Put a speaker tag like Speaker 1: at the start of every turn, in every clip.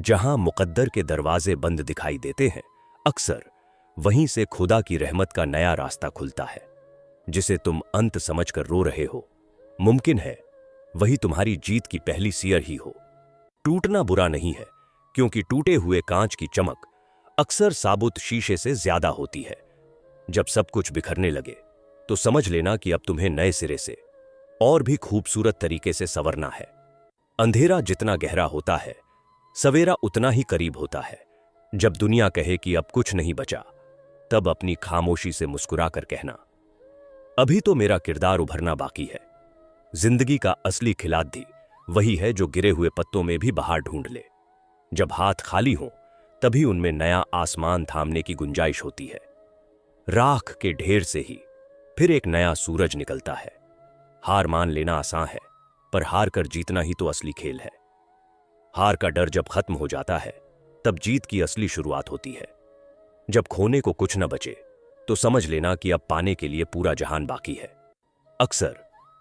Speaker 1: जहां मुकद्दर के दरवाजे बंद दिखाई देते हैं, अक्सर वहीं से खुदा की रहमत का नया रास्ता खुलता है, जिसे तुम अंत समझकर रो रहे हो। मुमकिन है वही तुम्हारी जीत की पहली सियर ही हो। टूटना बुरा नहीं है, क्योंकि टूटे हुए कांच की चमक अक्सर साबुत शीशे से ज्यादा होती है। जब सब कुछ बिखरने लगे तो समझ लेना कि अब तुम्हें नए सिरे से और भी खूबसूरत तरीके से संवरना है। अंधेरा जितना गहरा होता है, सवेरा उतना ही करीब होता है। जब दुनिया कहे कि अब कुछ नहीं बचा, तब अपनी खामोशी से मुस्कुराकर कहना, अभी तो मेरा किरदार उभरना बाकी है। जिंदगी का असली खिलाड़ी वही है जो गिरे हुए पत्तों में भी बहार ढूंढ ले। जब हाथ खाली हों, तभी उनमें नया आसमान थामने की गुंजाइश होती है। राख के ढेर से ही फिर एक नया सूरज निकलता है। हार मान लेना आसान है, पर हार कर जीतना ही तो असली खेल है। हार का डर जब खत्म हो जाता है, तब जीत की असली शुरुआत होती है। जब खोने को कुछ न बचे, तो समझ लेना कि अब पाने के लिए पूरा जहान बाकी है। अक्सर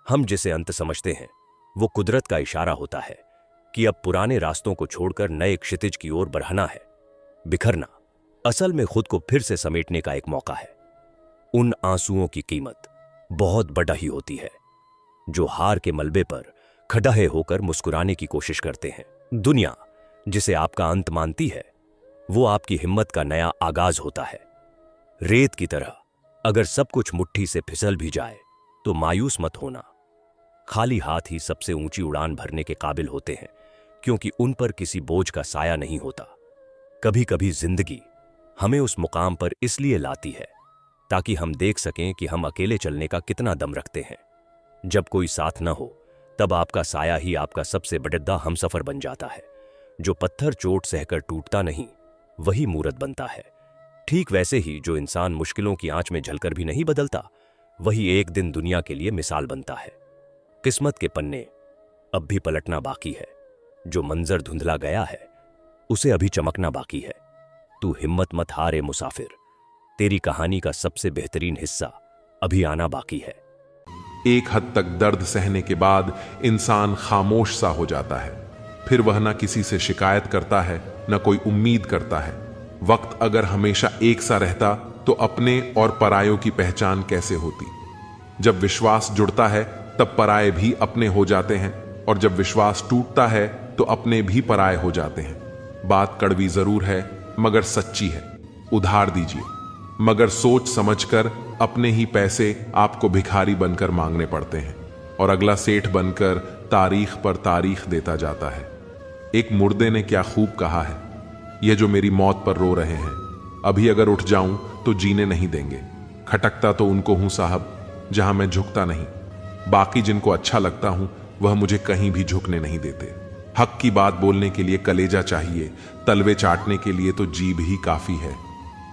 Speaker 1: हम जिसे अंत समझते हैं, वो कुदरत का इशारा होता है कि अब पुराने रास्तों को छोड़कर नए क्षितिज की ओर बढ़ना है। बिखरना असल में खुद को फिर से समेटने का एक मौका है। उन आंसुओं की कीमत बहुत बड़ा ही होती है, जो हार के मलबे पर खड़े होकर मुस्कुराने की कोशिश करते हैं। दुनिया जिसे आपका अंत मानती है, वो आपकी हिम्मत का नया आगाज होता है। रेत की तरह अगर सब कुछ मुट्ठी से फिसल भी जाए, तो मायूस मत होना। खाली हाथ ही सबसे ऊंची उड़ान भरने के काबिल होते हैं, क्योंकि उन पर किसी बोझ का साया नहीं होता। कभी कभी जिंदगी हमें उस मुकाम पर इसलिए लाती है ताकि हम देख सकें कि हम अकेले चलने का कितना दम रखते हैं। जब कोई साथ न हो, तब आपका साया ही आपका सबसे बड़ा हमसफर बन जाता है। जो पत्थर चोट सहकर टूटता नहीं, वही मूरत बनता है। ठीक वैसे ही जो इंसान मुश्किलों की आंच में झलकर भी नहीं बदलता, वही एक दिन दुनिया के लिए मिसाल बनता है। किस्मत के पन्ने अब भी पलटना बाकी है। जो मंजर धुंधला गया है, उसे अभी चमकना बाकी है। तू हिम्मत मत हारे मुसाफिर, तेरी कहानी का सबसे बेहतरीन हिस्सा अभी आना बाकी है।
Speaker 2: एक हद तक दर्द सहने के बाद इंसान खामोश सा हो जाता है। फिर वह ना किसी से शिकायत करता है, न कोई उम्मीद करता है। वक्त अगर हमेशा एक सा रहता, तो अपने और परायों की पहचान कैसे होती। जब विश्वास जुड़ता है, तब पराये भी अपने हो जाते हैं, और जब विश्वास टूटता है, तो अपने भी पराये हो जाते हैं। बात कड़वी जरूर है, मगर सच्ची है। उधार दीजिए, मगर सोच समझकर। अपने ही पैसे आपको भिखारी बनकर मांगने पड़ते हैं, और अगला सेठ बनकर तारीख पर तारीख देता जाता है। एक मुर्दे ने क्या खूब कहा है, ये जो मेरी मौत पर रो रहे हैं, अभी अगर उठ जाऊं तो जीने नहीं देंगे। खटकता तो उनको हूं साहब, जहां मैं झुकता नहीं। बाकी जिनको अच्छा लगता हूं, वह मुझे कहीं भी झुकने नहीं देते। हक की बात बोलने के लिए कलेजा चाहिए, तलवे चाटने के लिए तो जीभ ही काफी है।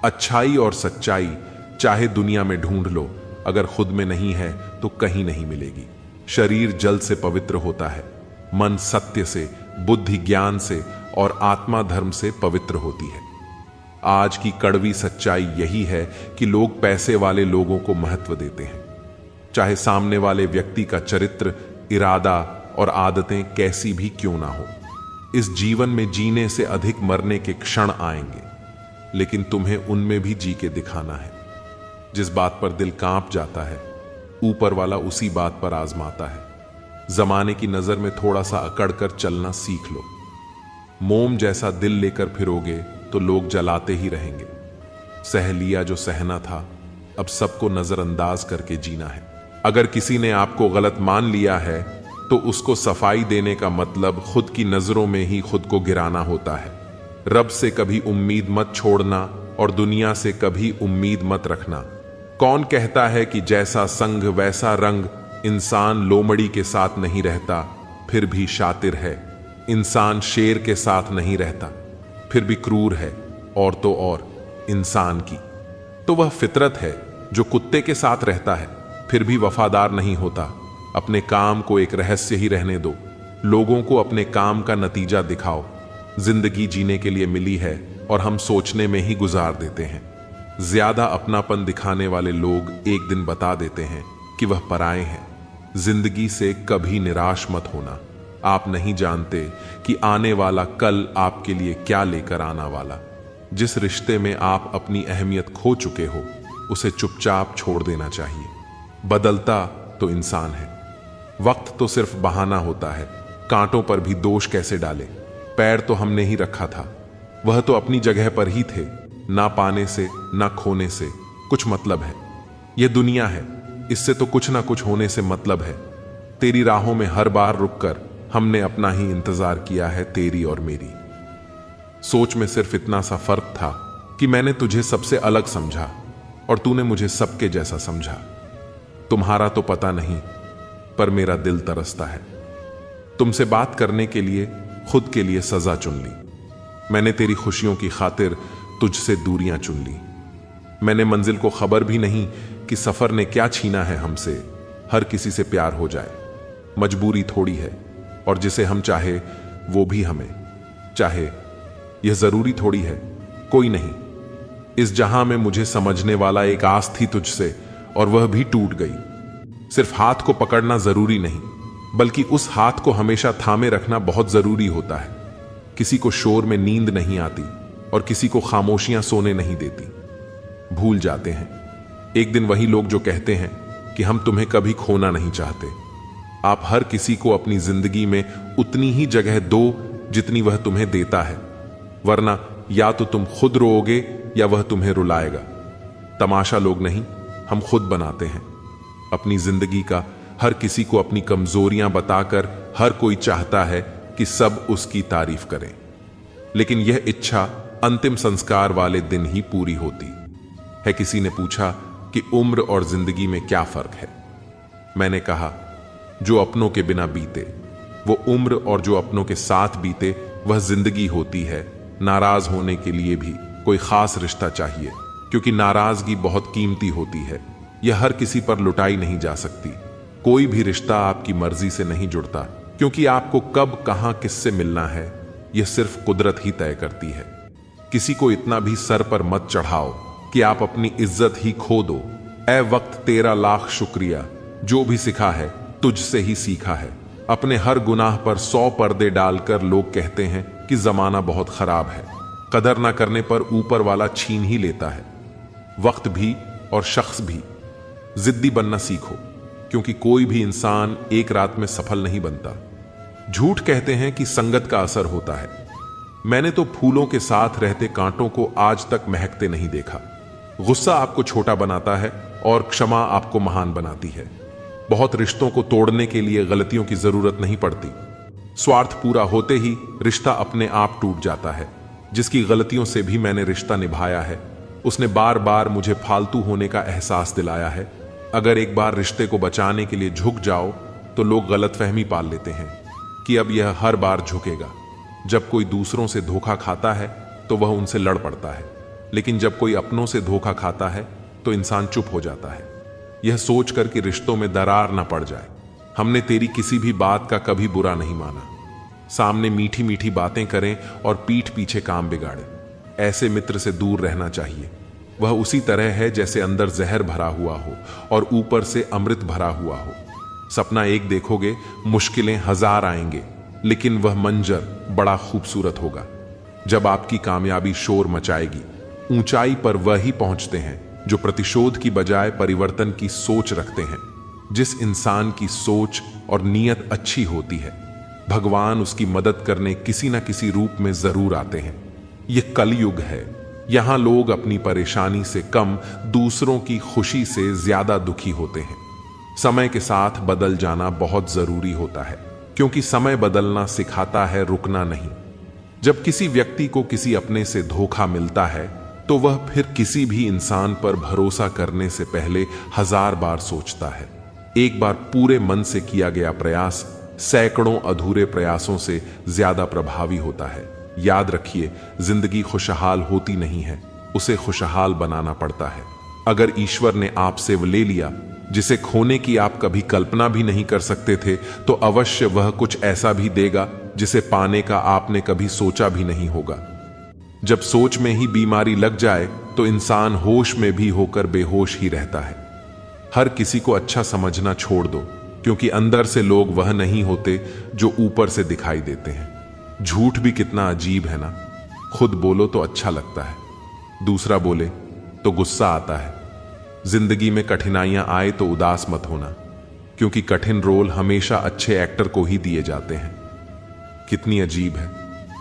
Speaker 2: अच्छाई और सच्चाई चाहे दुनिया में ढूंढ लो, अगर खुद में नहीं है तो कहीं नहीं मिलेगी। शरीर जल से पवित्र होता है, मन सत्य से, बुद्धि ज्ञान से और आत्मा धर्म से पवित्र होती है। आज की कड़वी सच्चाई यही है कि लोग पैसे वाले लोगों को महत्व देते हैं, चाहे सामने वाले व्यक्ति का चरित्र, इरादा और आदतें कैसी भी क्यों ना हो। इस जीवन में जीने से अधिक मरने के क्षण आएंगे, लेकिन तुम्हें उनमें भी जी के दिखाना है। जिस बात पर दिल कांप जाता है, ऊपर वाला उसी बात पर आजमाता है। जमाने की नजर में थोड़ा सा अकड़ कर चलना सीख लो। मोम जैसा दिल लेकर फिरोगे तो लोग जलाते ही रहेंगे। सह लिया जो सहना था, अब सबको नजरअंदाज करके जीना है। अगर किसी ने आपको गलत मान लिया है, तो उसको सफाई देने का मतलब खुद की नजरों में ही खुद को गिराना होता है। रब से कभी उम्मीद मत छोड़ना, और दुनिया से कभी उम्मीद मत रखना। कौन कहता है कि जैसा संग वैसा रंग, इंसान लोमड़ी के साथ नहीं रहता फिर भी शातिर है। इंसान शेर के साथ नहीं रहता फिर भी क्रूर है, और तो और इंसान की तो वह फितरत है जो कुत्ते के साथ रहता है फिर भी वफादार नहीं होता। अपने काम को एक रहस्य ही रहने दो, लोगों को अपने काम का नतीजा दिखाओ। जिंदगी जीने के लिए मिली है, और हम सोचने में ही गुजार देते हैं। ज्यादा अपनापन दिखाने वाले लोग एक दिन बता देते हैं कि वह पराये हैं। जिंदगी से कभी निराश मत होना, आप नहीं जानते कि आने वाला कल आपके लिए क्या लेकर आना वाला। जिस रिश्ते में आप अपनी अहमियत खो चुके हो उसे चुपचाप छोड़ देना चाहिए। बदलता तो इंसान है, वक्त तो सिर्फ बहाना होता है। कांटों पर भी दोष कैसे डाले, पैर तो हमने ही रखा था, वह तो अपनी जगह पर ही थे। ना पाने से ना खोने से कुछ मतलब है। यह दुनिया है, इससे तो कुछ ना कुछ होने से मतलब है। तेरी राहों में हर बार रुककर हमने अपना ही इंतजार किया है, तेरी और मेरी। सोच में सिर्फ इतना सा फर्क था कि मैंने तुझे सबसे अलग समझा और तूने मुझे सबके जैसा समझा। तुम्हारा तो पता नहीं, पर मेरा दिल तरसता है। तुमसे बात करने के लिए खुद के लिए सजा चुन ली। मैंने तेरी खुशियों की खातिर तुझसे दूरियां चुन ली। मैंने मंजिल को खबर भी नहीं कि सफर ने क्या छीना है हमसे। हर किसी से प्यार हो जाए मजबूरी थोड़ी है, और जिसे हम चाहे वो भी हमें चाहे, यह जरूरी थोड़ी है। कोई नहीं, इस जहां में मुझे समझने वाला एक आस थी तुझसे, और वह भी टूट गई। सिर्फ हाथ को पकड़ना जरूरी नहीं, बल्कि उस हाथ को हमेशा थामे रखना बहुत जरूरी होता है। किसी को शोर में नींद नहीं आती और किसी को खामोशियां सोने नहीं देती। भूल जाते हैं एक दिन वही लोग जो कहते हैं कि हम तुम्हें कभी खोना नहीं चाहते। आप हर किसी को अपनी जिंदगी में उतनी ही जगह दो जितनी वह तुम्हें देता है, वरना या तो तुम खुद रोओगे या वह तुम्हें रुलाएगा। तमाशा लोग नहीं, हम खुद बनाते हैं अपनी जिंदगी का। हर किसी को अपनी कमजोरियां बताकर हर कोई चाहता है कि सब उसकी तारीफ करें, लेकिन यह इच्छा अंतिम संस्कार वाले दिन ही पूरी होती है। किसी ने पूछा कि उम्र और जिंदगी में क्या फर्क है। मैंने कहा, जो अपनों के बिना बीते वो उम्र, और जो अपनों के साथ बीते वह जिंदगी होती है। नाराज होने के लिए भी कोई खास रिश्ता चाहिए, क्योंकि नाराजगी बहुत कीमती होती है। यह हर किसी पर लुटाई नहीं जा सकती। कोई भी रिश्ता आपकी मर्जी से नहीं जुड़ता, क्योंकि आपको कब कहां किससे मिलना है यह सिर्फ कुदरत ही तय करती है। किसी को इतना भी सर पर मत चढ़ाओ कि आप अपनी इज्जत ही खो दो। ऐ वक्त तेरा लाख शुक्रिया, जो भी सिखा है तुझसे ही सीखा है। अपने हर गुनाह पर 100 पर्दे डालकर लोग कहते हैं कि जमाना बहुत खराब है। कदर ना करने पर ऊपर वाला छीन ही लेता है। वक्त भी और शख्स भी। जिद्दी बनना सीखो, क्योंकि कोई भी इंसान एक रात में सफल नहीं बनता। झूठ कहते हैं कि संगत का असर होता है। मैंने तो फूलों के साथ रहते कांटों को आज तक महकते नहीं देखा। गुस्सा आपको छोटा बनाता है और क्षमा आपको महान बनाती है। बहुत रिश्तों को तोड़ने के लिए गलतियों की जरूरत नहीं पड़ती। स्वार्थ पूरा होते ही रिश्ता अपने आप टूट जाता है। जिसकी गलतियों से भी मैंने रिश्ता निभाया है, उसने बार बार मुझे फालतू होने का एहसास दिलाया है। अगर एक बार रिश्ते को बचाने के लिए झुक जाओ तो लोग गलतफहमी पाल लेते हैं कि अब यह हर बार झुकेगा। जब कोई दूसरों से धोखा खाता है तो वह उनसे लड़ पड़ता है, लेकिन जब कोई अपनों से धोखा खाता है तो इंसान चुप हो जाता है, यह सोचकर कि रिश्तों में दरार ना पड़ जाए। हमने तेरी किसी भी बात का कभी बुरा नहीं माना। सामने मीठी मीठी बातें करें और पीठ पीछे काम बिगाड़े, ऐसे मित्र से दूर रहना चाहिए। वह उसी तरह है जैसे अंदर जहर भरा हुआ हो और ऊपर से अमृत भरा हुआ हो। सपना एक देखोगे, मुश्किलें 1000 आएंगे, लेकिन वह मंजर बड़ा खूबसूरत होगा। जब आपकी कामयाबी शोर मचाएगी, ऊंचाई पर वही पहुंचते हैं जो प्रतिशोध की बजाय परिवर्तन की सोच रखते हैं। जिस इंसान की सोच और नीयत अच्छी होती है, भगवान उसकी मदद करने किसी न किसी रूप में जरूर आते हैं। यह कलयुग है। यहां लोग अपनी परेशानी से कम दूसरों की खुशी से ज्यादा दुखी होते हैं। समय के साथ बदल जाना बहुत जरूरी होता है, क्योंकि समय बदलना सिखाता है रुकना नहीं। जब किसी व्यक्ति को किसी अपने से धोखा मिलता है तो वह फिर किसी भी इंसान पर भरोसा करने से पहले 1000 बार सोचता है। एक बार पूरे मन से किया गया प्रयास सैकड़ों अधूरे प्रयासों से ज्यादा प्रभावी होता है। याद रखिए, जिंदगी खुशहाल होती नहीं है, उसे खुशहाल बनाना पड़ता है। अगर ईश्वर ने आपसे वो ले लिया जिसे खोने की आप कभी कल्पना भी नहीं कर सकते थे, तो अवश्य वह कुछ ऐसा भी देगा जिसे पाने का आपने कभी सोचा भी नहीं होगा। जब सोच में ही बीमारी लग जाए तो इंसान होश में भी होकर बेहोश ही रहता है। हर किसी को अच्छा समझना छोड़ दो, क्योंकि अंदर से लोग वह नहीं होते जो ऊपर से दिखाई देते हैं। झूठ भी कितना अजीब है ना। खुद बोलो तो अच्छा लगता है, दूसरा बोले तो गुस्सा आता है। जिंदगी में कठिनाइयां आए तो उदास मत होना, क्योंकि कठिन रोल हमेशा अच्छे एक्टर को ही दिए जाते हैं। कितनी अजीब है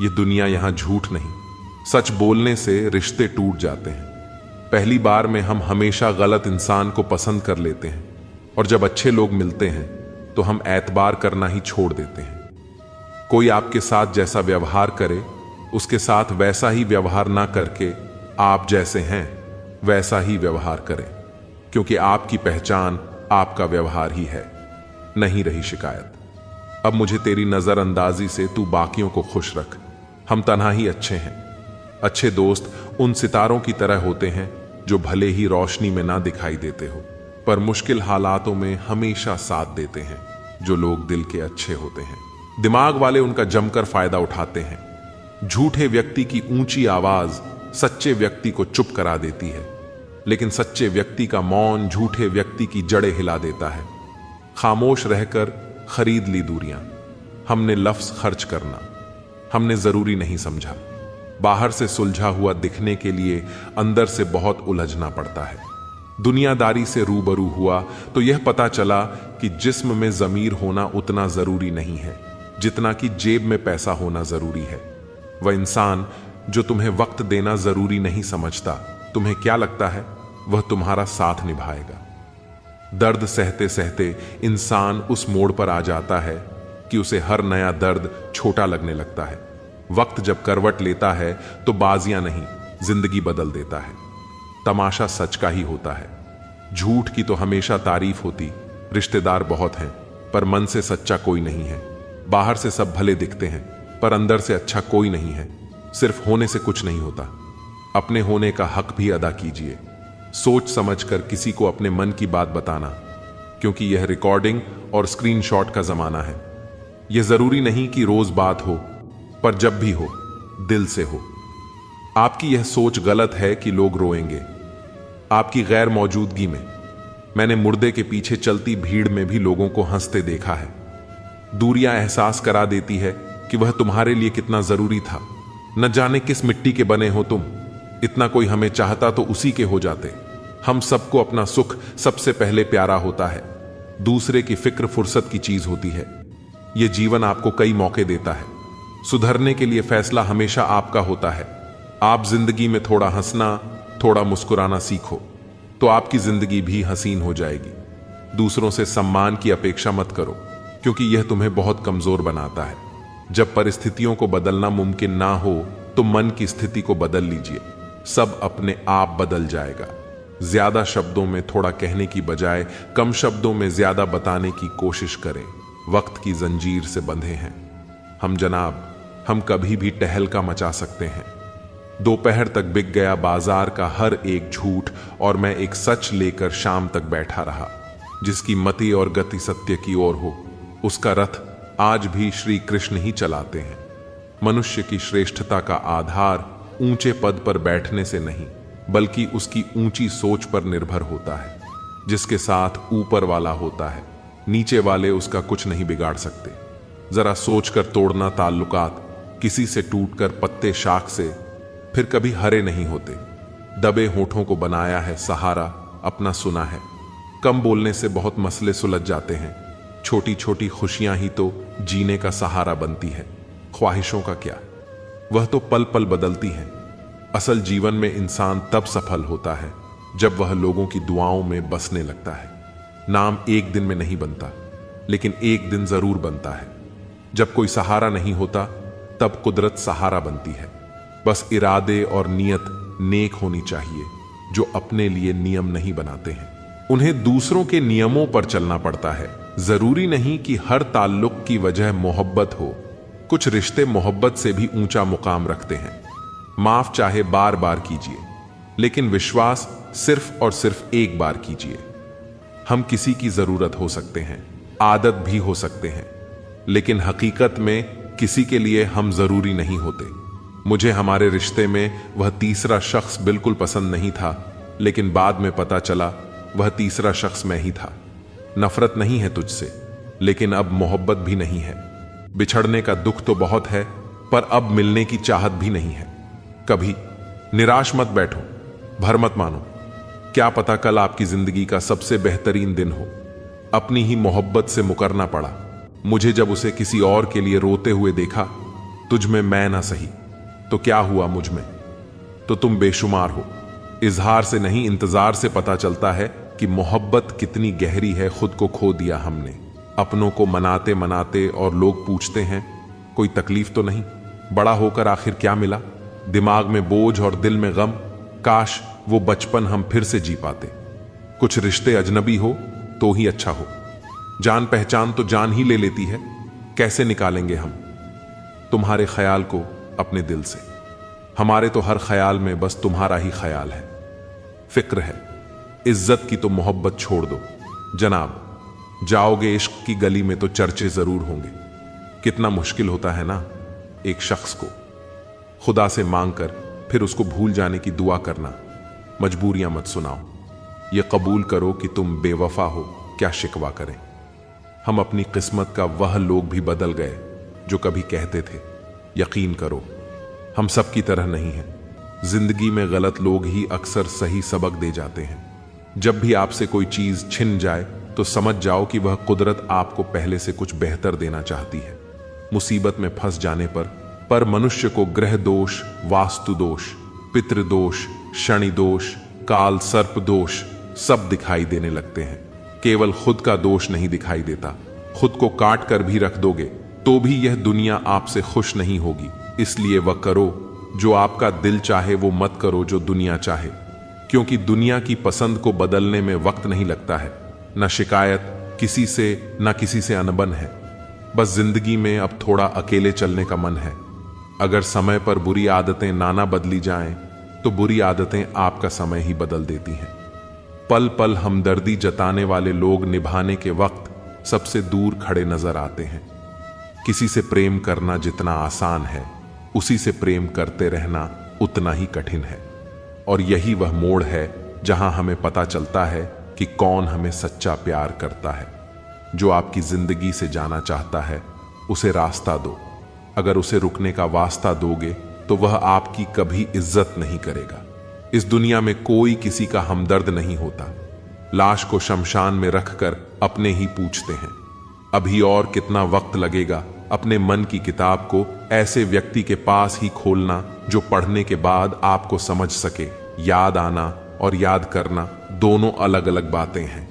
Speaker 2: ये दुनिया। यहां झूठ नहीं, सच बोलने से रिश्ते टूट जाते हैं। पहली बार में हम हमेशा गलत इंसान को पसंद कर लेते हैं, और जब अच्छे लोग मिलते हैं तो हम एतबार करना ही छोड़ देते हैं। कोई आपके साथ जैसा व्यवहार करे, उसके साथ वैसा ही व्यवहार ना करके आप जैसे हैं वैसा ही व्यवहार करें, क्योंकि आपकी पहचान आपका व्यवहार ही है। नहीं रही शिकायत। अब मुझे तेरी नजरअंदाजी से तू बाकियों को खुश रख। हम तन्हा ही अच्छे हैं। अच्छे दोस्त उन सितारों की तरह होते हैं जो भले ही रोशनी में ना दिखाई देते हो, पर मुश्किल हालातों में हमेशा साथ देते हैं। जो लोग दिल के अच्छे होते हैं, दिमाग वाले उनका जमकर फायदा उठाते हैं। झूठे व्यक्ति की ऊंची आवाज सच्चे व्यक्ति को चुप करा देती है, लेकिन सच्चे व्यक्ति का मौन झूठे व्यक्ति की जड़ें हिला देता है। खामोश रहकर खरीद ली दूरियां। हमने लफ्ज खर्च करना हमने जरूरी नहीं समझा। बाहर से सुलझा हुआ दिखने के लिए अंदर से बहुत उलझना पड़ता है। दुनियादारी से रूबरू हुआ तो यह पता चला कि जिस्म में जमीर होना उतना जरूरी नहीं है जितना कि जेब में पैसा होना जरूरी है। वह इंसान जो तुम्हें वक्त देना जरूरी नहीं समझता, तुम्हें क्या लगता है वह तुम्हारा साथ निभाएगा। दर्द सहते सहते इंसान उस मोड़ पर आ जाता है कि उसे हर नया दर्द छोटा लगने लगता है। वक्त जब करवट लेता है तो बाजियां नहीं, जिंदगी बदल देता है। तमाशा सच का ही होता है। झूठ की तो हमेशा तारीफ होती। रिश्तेदार बहुत हैं, पर मन से सच्चा कोई नहीं है। बाहर से सब भले दिखते हैं, पर अंदर से अच्छा कोई नहीं है। सिर्फ होने से कुछ नहीं होता। अपने होने का हक भी अदा कीजिए। सोच समझकर किसी को अपने मन की बात बताना, क्योंकि यह रिकॉर्डिंग और स्क्रीनशॉट का जमाना है। यह जरूरी नहीं कि रोज बात हो, पर जब भी हो दिल से हो। आपकी यह सोच गलत है कि लोग रोएंगे। आपकी गैर मौजूदगी में मैंने मुर्दे के पीछे चलती भीड़ में भी लोगों को हंसते देखा है। दूरियां एहसास करा देती है कि वह तुम्हारे लिए कितना जरूरी था। न जाने किस मिट्टी के बने हो तुम। इतना कोई हमें चाहता तो उसी के हो जाते। हम सबको अपना सुख सबसे पहले प्यारा होता है। दूसरे की फिक्र फुर्सत की चीज होती है। यह जीवन आपको कई मौके देता है। सुधरने के लिए फैसला हमेशा आपका होता है। आप जिंदगी में थोड़ा हंसना, थोड़ा मुस्कुराना सीखो, तो आपकी जिंदगी भी हसीन हो जाएगी। दूसरों से सम्मान की अपेक्षा मत करो, क्योंकि यह तुम्हें बहुत कमजोर बनाता है। जब परिस्थितियों को बदलना मुमकिन ना हो तो मन की स्थिति को बदल लीजिए। सब अपने आप बदल जाएगा। ज्यादा शब्दों में थोड़ा कहने की बजाय कम शब्दों में ज्यादा बताने की कोशिश करें। वक्त की जंजीर से बंधे हैं हम जनाब। हम कभी भी टहलका मचा सकते हैं। दोपहर तक बिक गया बाजार का हर एक झूठ, और मैं एक सच लेकर शाम तक बैठा रहा। जिसकी मति और गति सत्य की ओर हो, उसका रथ आज भी श्री कृष्ण ही चलाते हैं। मनुष्य की श्रेष्ठता का आधार ऊंचे पद पर बैठने से नहीं, बल्कि उसकी ऊंची सोच पर निर्भर होता है। जिसके साथ ऊपर वाला होता है, नीचे वाले उसका कुछ नहीं बिगाड़ सकते। जरा सोचकर तोड़ना ताल्लुकात, किसी से टूटकर पत्ते शाख से फिर कभी हरे नहीं होते। दबे होठों को बनाया है सहारा, अपना सुना है। कम बोलने से बहुत मसले सुलझ जाते हैं। छोटी छोटी खुशियां ही तो जीने का सहारा बनती है। ख्वाहिशों का क्या, वह तो पल पल बदलती हैं। असल जीवन में इंसान तब सफल होता है जब वह लोगों की दुआओं में बसने लगता है। नाम एक दिन में नहीं बनता, लेकिन एक दिन जरूर बनता है। जब कोई सहारा नहीं होता तब कुदरत सहारा बनती है। बस इरादे और नियत नेक होनी चाहिए। जो अपने लिए नियम नहीं बनाते हैं, उन्हें दूसरों के नियमों पर चलना पड़ता है। जरूरी नहीं कि हर ताल्लुक की वजह मोहब्बत हो। कुछ रिश्ते मोहब्बत से भी ऊंचा मुकाम रखते हैं। माफ चाहे बार बार कीजिए, लेकिन विश्वास सिर्फ और सिर्फ एक बार कीजिए। हम किसी की जरूरत हो सकते हैं, आदत भी हो सकते हैं, लेकिन हकीकत में किसी के लिए हम जरूरी नहीं होते। मुझे हमारे रिश्ते में वह तीसरा शख्स बिल्कुल पसंद नहीं था, लेकिन बाद में पता चला वह तीसरा शख्स मैं ही था। नफरत नहीं है तुझसे, लेकिन अब मोहब्बत भी नहीं है। बिछड़ने का दुख तो बहुत है, पर अब मिलने की चाहत भी नहीं है। कभी निराश मत बैठो, भर मत मानो। क्या पता कल आपकी जिंदगी का सबसे बेहतरीन दिन हो। अपनी ही मोहब्बत से मुकरना पड़ा मुझे जब उसे किसी और के लिए रोते हुए देखा। तुझ में मैं ना सही तो क्या हुआ मुझ में, तो तुम बेशुमार हो। इजहार से नहीं इंतजार से पता चलता है कि मोहब्बत कितनी गहरी है। खुद को खो दिया हमने, अपनों को मनाते मनाते, और लोग पूछते हैं कोई तकलीफ तो नहीं। बड़ा होकर आखिर क्या मिला, दिमाग में बोझ और दिल में गम। काश वो बचपन हम फिर से जी पाते। कुछ रिश्ते अजनबी हो तो ही अच्छा हो। जान पहचान तो जान ही ले लेती है, कैसे निकालेंगे हम तुम्हारे ख्याल को अपने दिल से। हमारे तो हर ख्याल में बस तुम्हारा ही ख्याल है। फिक्र है इज्जत की तो मोहब्बत छोड़ दो जनाब। जाओगे इश्क की गली में तो चर्चे जरूर होंगे। कितना मुश्किल होता है ना एक शख्स को खुदा से मांगकर फिर उसको भूल जाने की दुआ करना। मजबूरियां मत सुनाओ, ये कबूल करो कि तुम बेवफा हो, क्या शिकवा करें। हम अपनी किस्मत का वह लोग भी बदल गए जो कभी कहते थे यकीन करो हम सब की तरह नहीं हैं। जिंदगी में गलत लोग ही अक्सर सही सबक दे जाते हैं। जब भी आपसे कोई चीज छिन जाए तो समझ जाओ कि वह कुदरत आपको पहले से कुछ बेहतर देना चाहती है। मुसीबत में फंस जाने पर मनुष्य को ग्रह दोष, वास्तु दोष, पितृ दोष, शनि दोष, काल सर्प दोष सब दिखाई देने लगते हैं। केवल खुद का दोष नहीं दिखाई देता। खुद को काट कर भी रख दोगे तो भी यह दुनिया आपसे खुश नहीं होगी। इसलिए वह करो जो आपका दिल चाहे, वो मत करो जो दुनिया चाहे, क्योंकि दुनिया की पसंद को बदलने में वक्त नहीं लगता है। न शिकायत किसी से, न किसी से अनबन है। बस जिंदगी में अब थोड़ा अकेले चलने का मन है। अगर समय पर बुरी आदतें ना बदली जाएं तो बुरी आदतें आपका समय ही बदल देती हैं। पल पल हमदर्दी जताने वाले लोग निभाने के वक्त सबसे दूर खड़े नजर आते हैं। किसी से प्रेम करना जितना आसान है, उसी से प्रेम करते रहना उतना ही कठिन है। और यही वह मोड़ है जहां हमें पता चलता है कि कौन हमें सच्चा प्यार करता है। जो आपकी जिंदगी से जाना चाहता है उसे रास्ता दो। अगर उसे रुकने का वास्ता दोगे तो वह आपकी कभी इज्जत नहीं करेगा। इस दुनिया में कोई किसी का हमदर्द नहीं होता। लाश को शमशान में रखकर अपने ही पूछते हैं अभी और कितना वक्त लगेगा अपने मन की किताब को ऐसे व्यक्ति के पास ही खोलना जो पढ़ने के बाद आपको समझ सके। याद आना और याद करना दोनों अलग अलग बातें हैं।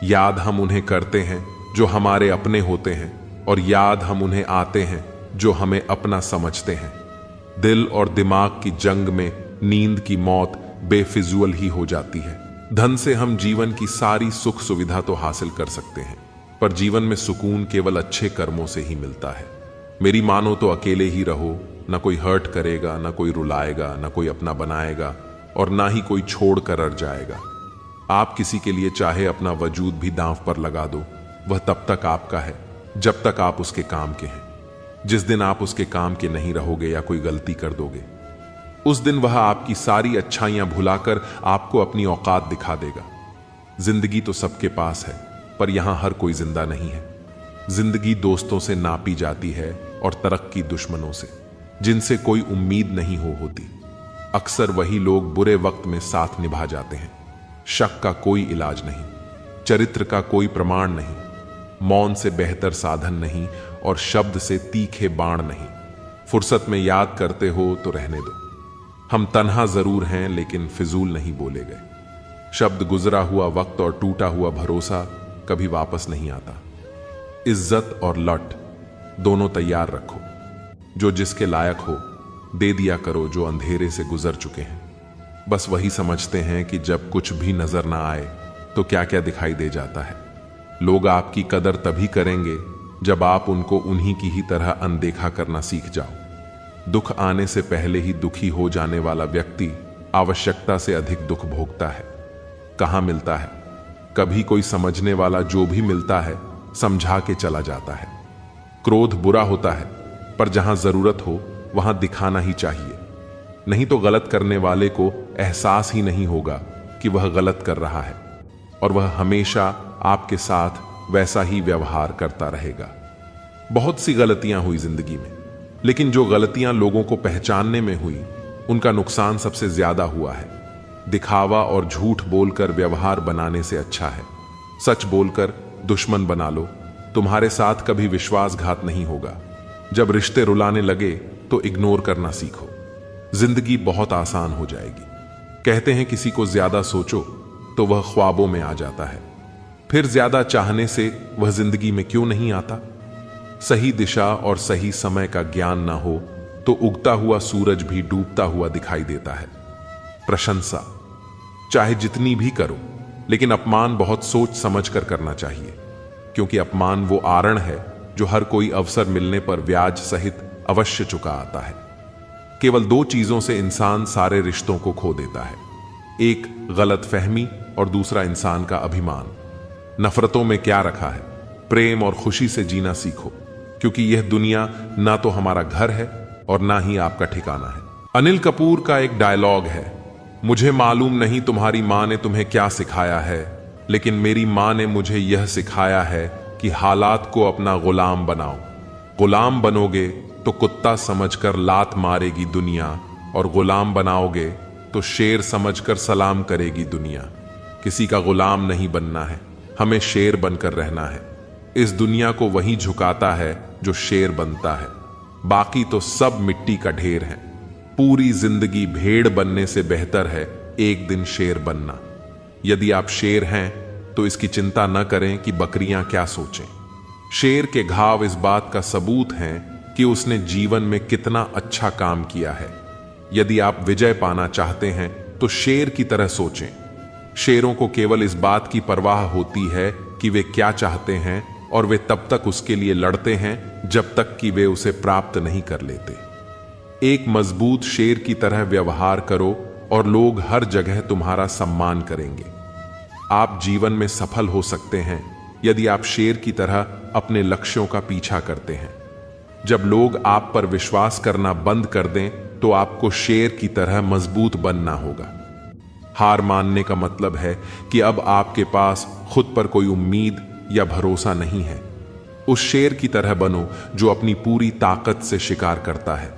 Speaker 2: याद हम उन्हें करते हैं जो हमारे अपने होते हैं, और याद हम उन्हें आते हैं जो हमें अपना समझते हैं। दिल और दिमाग की जंग में नींद की मौत बेफिजूल ही हो जाती है। धन से हम जीवन की सारी सुख सुविधा तो हासिल कर सकते हैं, पर जीवन में सुकून केवल अच्छे कर्मों से ही मिलता है। मेरी मानो तो अकेले ही रहो, ना कोई हर्ट करेगा, ना कोई रुलाएगा, ना कोई अपना बनाएगा, और ना ही कोई छोड़ कर अड़ जाएगा। आप किसी के लिए चाहे अपना वजूद भी दांव पर लगा दो, वह तब तक आपका है जब तक आप उसके काम के हैं। जिस दिन आप उसके काम के नहीं रहोगे या कोई गलती कर दोगे, उस दिन वह आपकी सारी अच्छाइयां भुलाकर आपको अपनी औकात दिखा देगा। जिंदगी तो सबके पास है, पर यहां हर कोई जिंदा नहीं है। जिंदगी दोस्तों से नापी जाती है और तरक्की दुश्मनों से, जिनसे कोई उम्मीद नहीं होती। अक्सर वही लोग बुरे वक्त में साथ निभा जाते हैं। शक का कोई इलाज नहीं, चरित्र का कोई प्रमाण नहीं, मौन से बेहतर साधन नहीं, और शब्द से तीखे बाण नहीं। फुर्सत में याद करते हो तो रहने दो। हम तन्हा जरूर हैं लेकिन फिजूल नहीं बोले गए। शब्द गुजरा हुआ वक्त और टूटा हुआ भरोसा कभी वापस नहीं आता। इज्जत और लट दोनों तैयार रखो। जो जिसके लायक हो दे दिया करो, जो अंधेरे से गुजर चुके हैं। बस वही समझते हैं कि जब कुछ भी नजर ना आए तो क्या क्या दिखाई दे जाता है। लोग आपकी कदर तभी करेंगे जब आप उनको उन्हीं की ही तरह अनदेखा करना सीख जाओ। दुख आने से पहले ही दुखी हो जाने वाला व्यक्ति आवश्यकता से अधिक दुख भोगता है। कहां मिलता है? कभी कोई समझने वाला जो भी मिलता है समझा के चला जाता है। क्रोध बुरा होता है, पर जहां जरूरत हो वहां दिखाना ही चाहिए। नहीं तो गलत करने वाले को एहसास ही नहीं होगा कि वह गलत कर रहा है, और वह हमेशा आपके साथ वैसा ही व्यवहार करता रहेगा। बहुत सी गलतियां हुई जिंदगी में, लेकिन जो गलतियां लोगों को पहचानने में हुई उनका नुकसान सबसे ज्यादा हुआ है। दिखावा और झूठ बोलकर व्यवहार बनाने से अच्छा है सच बोलकर दुश्मन बना लो। तुम्हारे साथ कभी विश्वासघात नहीं होगा। जब रिश्ते रुलाने लगे तो इग्नोर करना सीखो, जिंदगी बहुत आसान हो जाएगी। कहते हैं किसी को ज्यादा सोचो तो वह ख्वाबों में आ जाता है, फिर ज्यादा चाहने से वह जिंदगी में क्यों नहीं आता। सही दिशा और सही समय का ज्ञान ना हो तो उगता हुआ सूरज भी डूबता हुआ दिखाई देता है। प्रशंसा चाहे जितनी भी करो, लेकिन अपमान बहुत सोच समझ कर करना चाहिए, क्योंकि अपमान वो आरण है जो हर कोई अवसर मिलने पर ब्याज सहित अवश्य चुका आता है। केवल दो चीजों से इंसान सारे रिश्तों को खो देता है, एक गलत फहमी और दूसरा इंसान का अभिमान। नफरतों में क्या रखा है, प्रेम और खुशी से जीना सीखो, क्योंकि यह दुनिया ना तो हमारा घर है और ना ही आपका ठिकाना है। अनिल कपूर का एक डायलॉग है, मुझे मालूम नहीं तुम्हारी मां ने तुम्हें क्या सिखाया है, लेकिन मेरी मां ने मुझे यह सिखाया है कि हालात को अपना गुलाम बनाओ। गुलाम बनोगे तो कुत्ता समझकर लात मारेगी दुनिया, और गुलाम बनाओगे तो शेर समझकर सलाम करेगी दुनिया। किसी का गुलाम नहीं बनना है, हमें शेर बनकर रहना है। इस दुनिया को वही झुकाता है जो शेर बनता है, बाकी तो सब मिट्टी का ढेर है। पूरी जिंदगी भेड़ बनने से बेहतर है एक दिन शेर बनना। यदि आप शेर हैं तो इसकी चिंता न करें कि बकरियां क्या सोचें। शेर के घाव इस बात का सबूत हैं कि उसने जीवन में कितना अच्छा काम किया है। यदि आप विजय पाना चाहते हैं तो शेर की तरह सोचें। शेरों को केवल इस बात की परवाह होती है कि वे क्या चाहते हैं, और वे तब तक उसके लिए लड़ते हैं जब तक कि वे उसे प्राप्त नहीं कर लेते। एक मजबूत शेर की तरह व्यवहार करो और लोग हर जगह तुम्हारा सम्मान करेंगे। आप जीवन में सफल हो सकते हैं यदि आप शेर की तरह अपने लक्ष्यों का पीछा करते हैं। जब लोग आप पर विश्वास करना बंद कर दें तो आपको शेर की तरह मजबूत बनना होगा। हार मानने का मतलब है कि अब आपके पास खुद पर कोई उम्मीद या भरोसा नहीं है। उस शेर की तरह बनो जो अपनी पूरी ताकत से शिकार करता है।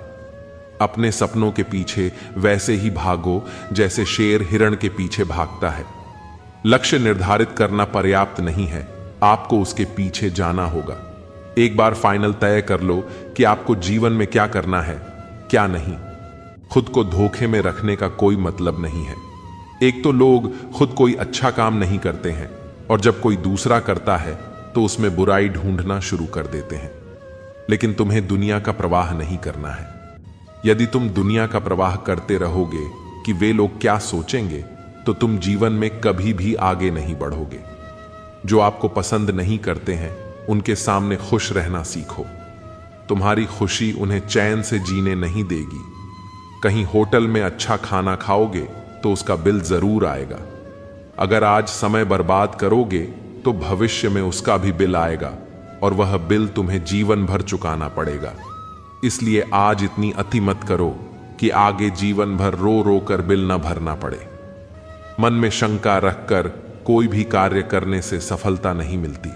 Speaker 2: अपने सपनों के पीछे वैसे ही भागो जैसे शेर हिरण के पीछे भागता है। लक्ष्य निर्धारित करना पर्याप्त नहीं है, आपको उसके पीछे जाना होगा। एक बार फाइनल तय कर लो कि आपको जीवन में क्या करना है, क्या नहीं। खुद को धोखे में रखने का कोई मतलब नहीं है। एक तो लोग खुद कोई अच्छा काम नहीं करते हैं, और जब कोई दूसरा करता है तो उसमें बुराई ढूंढना शुरू कर देते हैं। लेकिन तुम्हें दुनिया का प्रवाह नहीं करना है। यदि तुम दुनिया का प्रवाह करते रहोगे कि वे लोग क्या सोचेंगे, तो तुम जीवन में कभी भी आगे नहीं बढ़ोगे। जो आपको पसंद नहीं करते हैं उनके सामने खुश रहना सीखो। तुम्हारी खुशी उन्हें चैन से जीने नहीं देगी। कहीं होटल में अच्छा खाना खाओगे तो उसका बिल जरूर आएगा। अगर आज समय बर्बाद करोगे तो भविष्य में उसका भी बिल आएगा, और वह बिल तुम्हें जीवन भर चुकाना पड़ेगा। इसलिए आज इतनी अति मत करो कि आगे जीवन भर रो रो कर बिल न भरना पड़े। मन में शंका रखकर कोई भी कार्य करने से सफलता नहीं मिलती।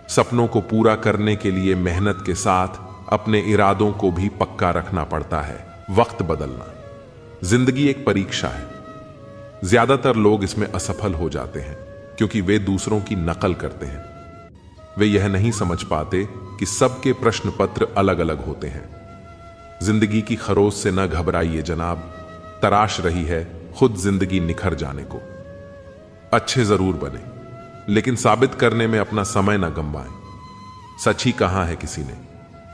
Speaker 2: सपनों को पूरा करने के लिए मेहनत के साथ अपने इरादों को भी पक्का रखना पड़ता है। वक्त बदलना, जिंदगी एक परीक्षा है। ज्यादातर लोग इसमें असफल हो जाते हैं क्योंकि वे दूसरों की नकल करते हैं। वे यह नहीं समझ पाते कि सबके प्रश्न पत्र अलग अलग होते हैं। जिंदगी की खरोश से न घबराइए जनाब, तराश रही है खुद जिंदगी निखर जाने को। अच्छे जरूर बने, लेकिन साबित करने में अपना समय न गंवाएं। सच ही कहा है किसी ने,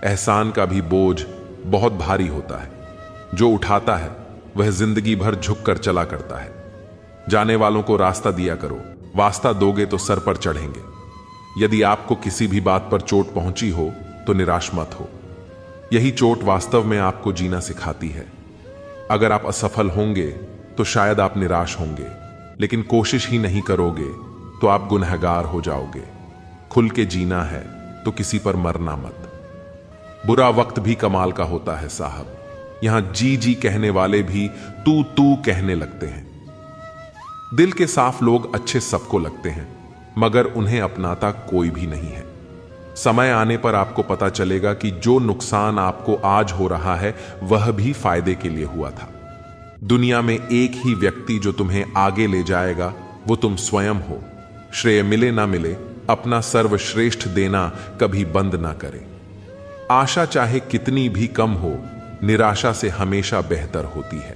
Speaker 2: एहसान का भी बोझ बहुत भारी होता है। जो उठाता है वह जिंदगी भर झुक कर चला करता है। जाने वालों को रास्ता दिया करो, वास्ता दोगे तो सर पर चढ़ेंगे। यदि आपको किसी भी बात पर चोट पहुंची हो तो निराश मत हो। यही चोट वास्तव में आपको जीना सिखाती है। अगर आप असफल होंगे तो शायद आप निराश होंगे, लेकिन कोशिश ही नहीं करोगे तो आप गुनहगार हो जाओगे। खुल के जीना है तो किसी पर मरना मत। बुरा वक्त भी कमाल का होता है साहब, यहां जी जी कहने वाले भी तू कहने लगते हैं। दिल के साफ लोग अच्छे सबको लगते हैं, मगर उन्हें अपनाता कोई भी नहीं है। समय आने पर आपको पता चलेगा कि जो नुकसान आपको आज हो रहा है वह भी फायदे के लिए हुआ था। दुनिया में एक ही व्यक्ति जो तुम्हें आगे ले जाएगा वो तुम स्वयं हो। श्रेय मिले ना मिले, अपना सर्वश्रेष्ठ देना कभी बंद ना करें। आशा चाहे कितनी भी कम हो, निराशा से हमेशा बेहतर होती है।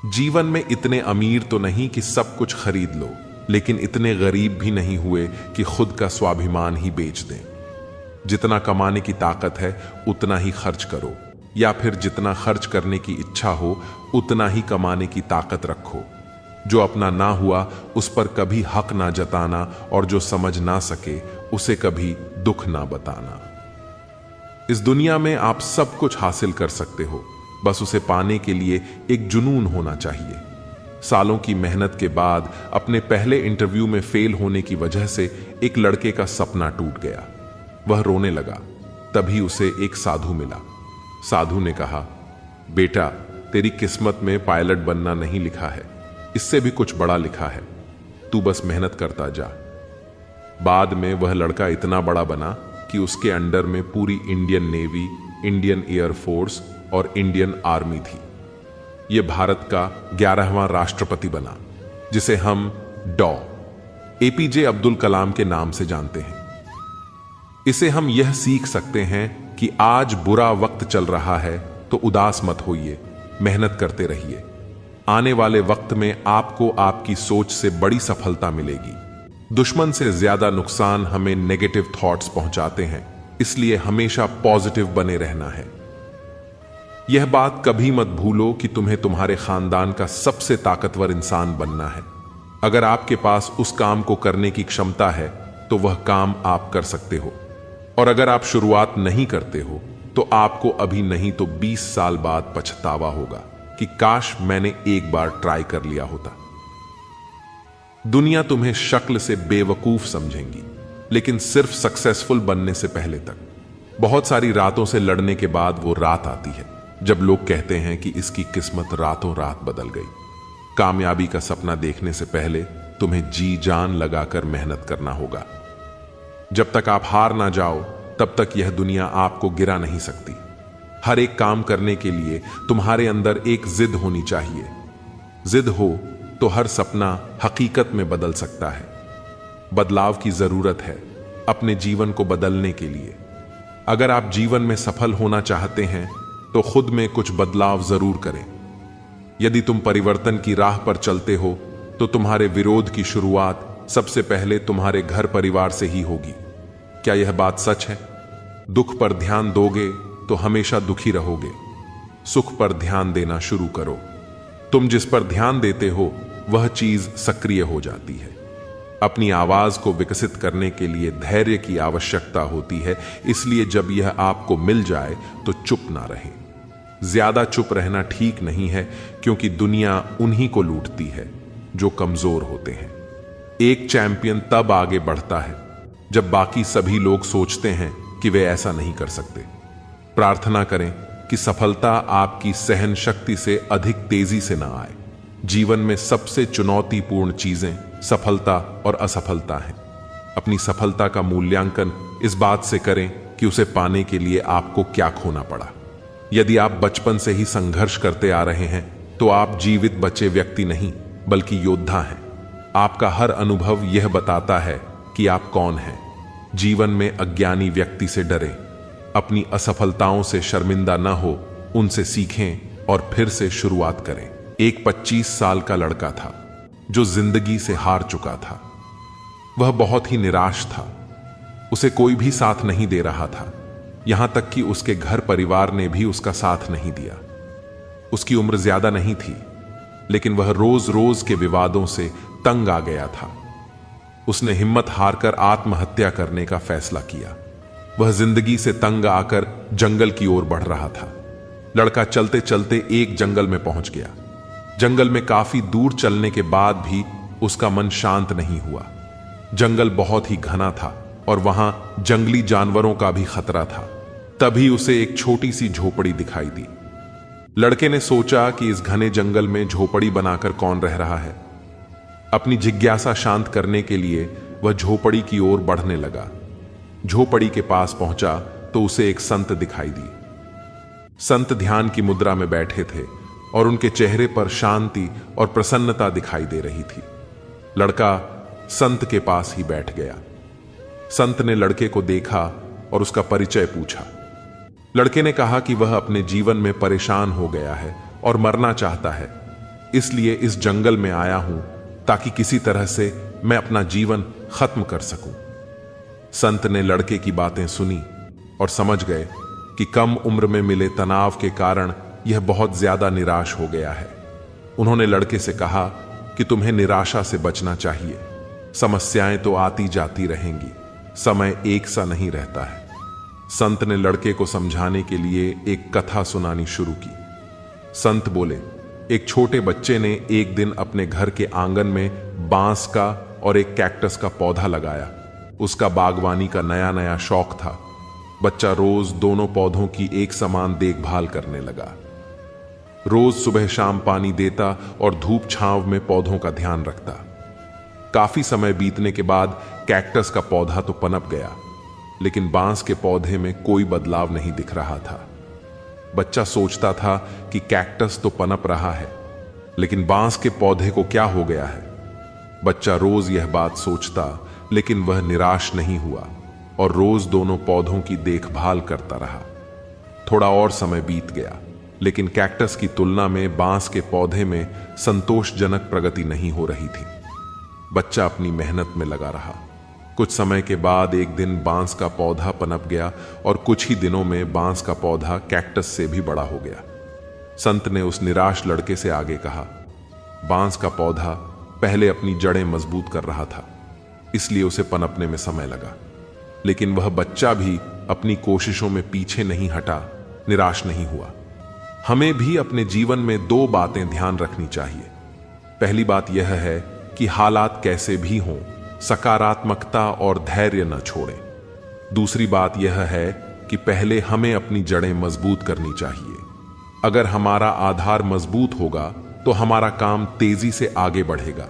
Speaker 2: जीवन में इतने अमीर तो नहीं कि सब कुछ खरीद लो, लेकिन इतने गरीब भी नहीं हुए कि खुद का स्वाभिमान ही बेच दें। जितना कमाने की ताकत है उतना ही खर्च करो, या फिर जितना खर्च करने की इच्छा हो उतना ही कमाने की ताकत रखो। जो अपना ना हुआ उस पर कभी हक ना जताना, और जो समझ ना सके उसे कभी दुख ना बताना। इस दुनिया में आप सब कुछ हासिल कर सकते हो, बस उसे पाने के लिए एक जुनून होना चाहिए। सालों की मेहनत के बाद अपने पहले इंटरव्यू में फेल होने की वजह से एक लड़के का सपना टूट गया। वह रोने लगा। तभी उसे एक साधु मिला। साधु ने कहा, बेटा, तेरी किस्मत में पायलट बनना नहीं लिखा है, इससे भी कुछ बड़ा लिखा है, तू बस मेहनत करता जा। बाद में वह लड़का इतना बड़ा बना कि उसके अंडर में पूरी इंडियन नेवी, इंडियन एयरफोर्स और इंडियन आर्मी थी। यह भारत का 11वां राष्ट्रपति बना, जिसे हम डॉ. एपीजे अब्दुल कलाम के नाम से जानते हैं। इसे हम यह सीख सकते हैं कि आज बुरा वक्त चल रहा है तो उदास मत होइए, मेहनत करते रहिए। आने वाले वक्त में आपको आपकी सोच से बड़ी सफलता मिलेगी। दुश्मन से ज्यादा नुकसान हमें नेगेटिव थॉट्स पहुंचाते हैं, इसलिए हमेशा पॉजिटिव बने रहना है। यह बात कभी मत भूलो कि तुम्हें तुम्हारे खानदान का सबसे ताकतवर इंसान बनना है। अगर आपके पास उस काम को करने की क्षमता है तो वह काम आप कर सकते हो, और अगर आप शुरुआत नहीं करते हो तो आपको अभी नहीं तो 20 साल बाद पछतावा होगा कि काश मैंने एक बार ट्राई कर लिया होता। दुनिया तुम्हें शक्ल से बेवकूफ समझेंगी, लेकिन सिर्फ सक्सेसफुल बनने से पहले तक। बहुत सारी रातों से लड़ने के बाद वो रात आती है जब लोग कहते हैं कि इसकी किस्मत रातों रात बदल गई। कामयाबी का सपना देखने से पहले तुम्हें जी जान लगाकर मेहनत करना होगा। जब तक आप हार ना जाओ तब तक यह दुनिया आपको गिरा नहीं सकती। हर एक काम करने के लिए तुम्हारे अंदर एक जिद होनी चाहिए। जिद हो तो हर सपना हकीकत में बदल सकता है। बदलाव की जरूरत है अपने जीवन को बदलने के लिए। अगर आप जीवन में सफल होना चाहते हैं तो खुद में कुछ बदलाव जरूर करें। यदि तुम परिवर्तन की राह पर चलते हो तो तुम्हारे विरोध की शुरुआत सबसे पहले तुम्हारे घर परिवार से ही होगी। क्या यह बात सच है? दुख पर ध्यान दोगे तो हमेशा दुखी रहोगे। सुख पर ध्यान देना शुरू करो। तुम जिस पर ध्यान देते हो वह चीज सक्रिय हो जाती है। अपनी आवाज को विकसित करने के लिए धैर्य की आवश्यकता होती है, इसलिए जब यह आपको मिल जाए तो चुप ना रहें। ज्यादा चुप रहना ठीक नहीं है, क्योंकि दुनिया उन्हीं को लूटती है जो कमजोर होते हैं। एक चैंपियन तब आगे बढ़ता है जब बाकी सभी लोग सोचते हैं कि वे ऐसा नहीं कर सकते। प्रार्थना करें कि सफलता आपकी सहन शक्ति से अधिक तेजी से ना आए। जीवन में सबसे चुनौतीपूर्ण चीजें सफलता और असफलता हैं। अपनी सफलता का मूल्यांकन इस बात से करें कि उसे पाने के लिए आपको क्या खोना पड़ा। यदि आप बचपन से ही संघर्ष करते आ रहे हैं तो आप जीवित बचे व्यक्ति नहीं बल्कि योद्धा हैं। आपका हर अनुभव यह बताता है कि आप कौन हैं। जीवन में अज्ञानी व्यक्ति से डरें, अपनी असफलताओं से शर्मिंदा न हो, उनसे सीखें और फिर से शुरुआत करें। एक 25 साल का लड़का था जो जिंदगी से हार चुका था। वह बहुत ही निराश था। उसे कोई भी साथ नहीं दे रहा था, यहां तक कि उसके घर परिवार ने भी उसका साथ नहीं दिया। उसकी उम्र ज्यादा नहीं थी, लेकिन वह रोज रोज के विवादों से तंग आ गया था। उसने हिम्मत हारकर आत्महत्या करने का फैसला किया। वह जिंदगी से तंग आकर जंगल की ओर बढ़ रहा था। लड़का चलते चलते एक जंगल में पहुंच गया। जंगल में काफी दूर चलने के बाद भी उसका मन शांत नहीं हुआ। जंगल बहुत ही घना था और वहां जंगली जानवरों का भी खतरा था। तभी उसे एक छोटी सी झोपड़ी दिखाई दी। लड़के ने सोचा कि इस घने जंगल में झोपड़ी बनाकर कौन रह रहा है। अपनी जिज्ञासा शांत करने के लिए वह झोपड़ी की ओर बढ़ने लगा। झोपड़ी के पास पहुंचा तो उसे एक संत दिखाई दी। संत ध्यान की मुद्रा में बैठे थे और उनके चेहरे पर शांति और प्रसन्नता दिखाई दे रही थी। लड़का संत के पास ही बैठ गया। संत ने लड़के को देखा और उसका परिचय पूछा। लड़के ने कहा कि वह अपने जीवन में परेशान हो गया है और मरना चाहता है, इसलिए इस जंगल में आया हूं ताकि किसी तरह से मैं अपना जीवन खत्म कर सकूं। संत ने लड़के की बातें सुनी और समझ गए कि कम उम्र में मिले तनाव के कारण यह बहुत ज्यादा निराश हो गया है। उन्होंने लड़के से कहा कि तुम्हें निराशा से बचना चाहिए। समस्याएं तो आती जाती रहेंगी, समय एक सा नहीं रहता है। संत ने लड़के को समझाने के लिए एक कथा सुनानी शुरू की। संत बोले, एक छोटे बच्चे ने एक दिन अपने घर के आंगन में बांस का और एक कैक्टस का पौधा लगाया। उसका बागवानी का नया नया शौक था। बच्चा रोज दोनों पौधों की एक समान देखभाल करने लगा। रोज सुबह शाम पानी देता और धूप छांव में पौधों का ध्यान रखता। काफी समय बीतने के बाद कैक्टस का पौधा तो पनप गया, लेकिन बांस के पौधे में कोई बदलाव नहीं दिख रहा था। बच्चा सोचता था कि कैक्टस तो पनप रहा है, लेकिन बांस के पौधे को क्या हो गया है। बच्चा रोज यह बात सोचता, लेकिन वह निराश नहीं हुआ और रोज दोनों पौधों की देखभाल करता रहा। थोड़ा और समय बीत गया, लेकिन कैक्टस की तुलना में बांस के पौधे में संतोषजनक प्रगति नहीं हो रही थी। बच्चा अपनी मेहनत में लगा रहा। कुछ समय के बाद एक दिन बांस का पौधा पनप गया और कुछ ही दिनों में बांस का पौधा कैक्टस से भी बड़ा हो गया। संत ने उस निराश लड़के से आगे कहा, बांस का पौधा पहले अपनी जड़ें मजबूत कर रहा था, इसलिए उसे पनपने में समय लगा, लेकिन वह बच्चा भी अपनी कोशिशों में पीछे नहीं हटा, निराश नहीं हुआ। हमें भी अपने जीवन में दो बातें ध्यान रखनी चाहिए। पहली बात यह है कि हालात कैसे भी हों, सकारात्मकता और धैर्य न छोड़ें। दूसरी बात यह है कि पहले हमें अपनी जड़ें मजबूत करनी चाहिए। अगर हमारा आधार मजबूत होगा तो हमारा काम तेजी से आगे बढ़ेगा।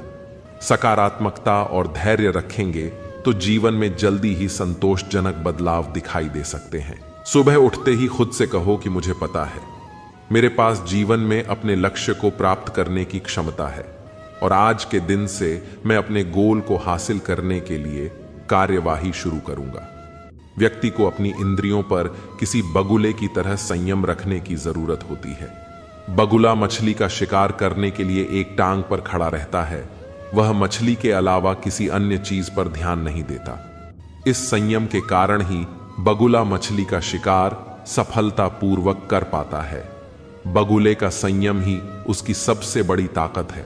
Speaker 2: सकारात्मकता और धैर्य रखेंगे तो जीवन में जल्दी ही संतोषजनक बदलाव दिखाई दे सकते हैं। सुबह उठते ही खुद से कहो कि मुझे पता है, मेरे पास जीवन में अपने लक्ष्य को प्राप्त करने की क्षमता है और आज के दिन से मैं अपने गोल को हासिल करने के लिए कार्यवाही शुरू करूंगा। व्यक्ति को अपनी इंद्रियों पर किसी बगुले की तरह संयम रखने की जरूरत होती है। बगुला मछली का शिकार करने के लिए एक टांग पर खड़ा रहता है, वह मछली के अलावा किसी अन्य चीज पर ध्यान नहीं देता। इस संयम के कारण ही बगुला मछली का शिकार सफलतापूर्वक कर पाता है। बगुले का संयम ही उसकी सबसे बड़ी ताकत है।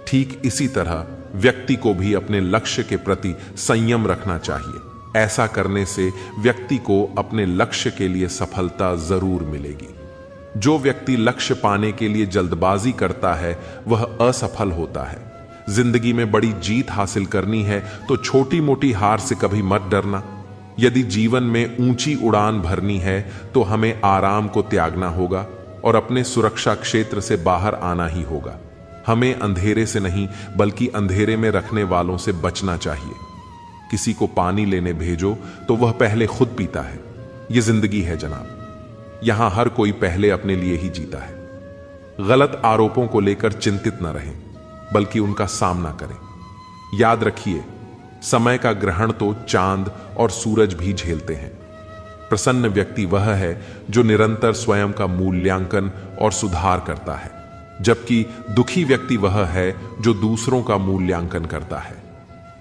Speaker 2: ठीक इसी तरह व्यक्ति को भी अपने लक्ष्य के प्रति संयम रखना चाहिए। ऐसा करने से व्यक्ति को अपने लक्ष्य के लिए सफलता जरूर मिलेगी। जो व्यक्ति लक्ष्य पाने के लिए जल्दबाजी करता है वह असफल होता है। जिंदगी में बड़ी जीत हासिल करनी है तो छोटी मोटी हार से कभी मत डरना। यदि जीवन में ऊंची उड़ान भरनी है तो हमें आराम को त्यागना होगा और अपने सुरक्षा क्षेत्र से बाहर आना ही होगा। हमें अंधेरे से नहीं बल्कि अंधेरे में रखने वालों से बचना चाहिए। किसी को पानी लेने भेजो तो वह पहले खुद पीता है। यह जिंदगी है जनाब, यहां हर कोई पहले अपने लिए ही जीता है। गलत आरोपों को लेकर चिंतित न रहें, बल्कि उनका सामना करें। याद रखिए, समय का ग्रहण तो चांद और सूरज भी झेलते हैं। प्रसन्न व्यक्ति वह है जो निरंतर स्वयं का मूल्यांकन और सुधार करता है, जबकि दुखी व्यक्ति वह है जो दूसरों का मूल्यांकन करता है।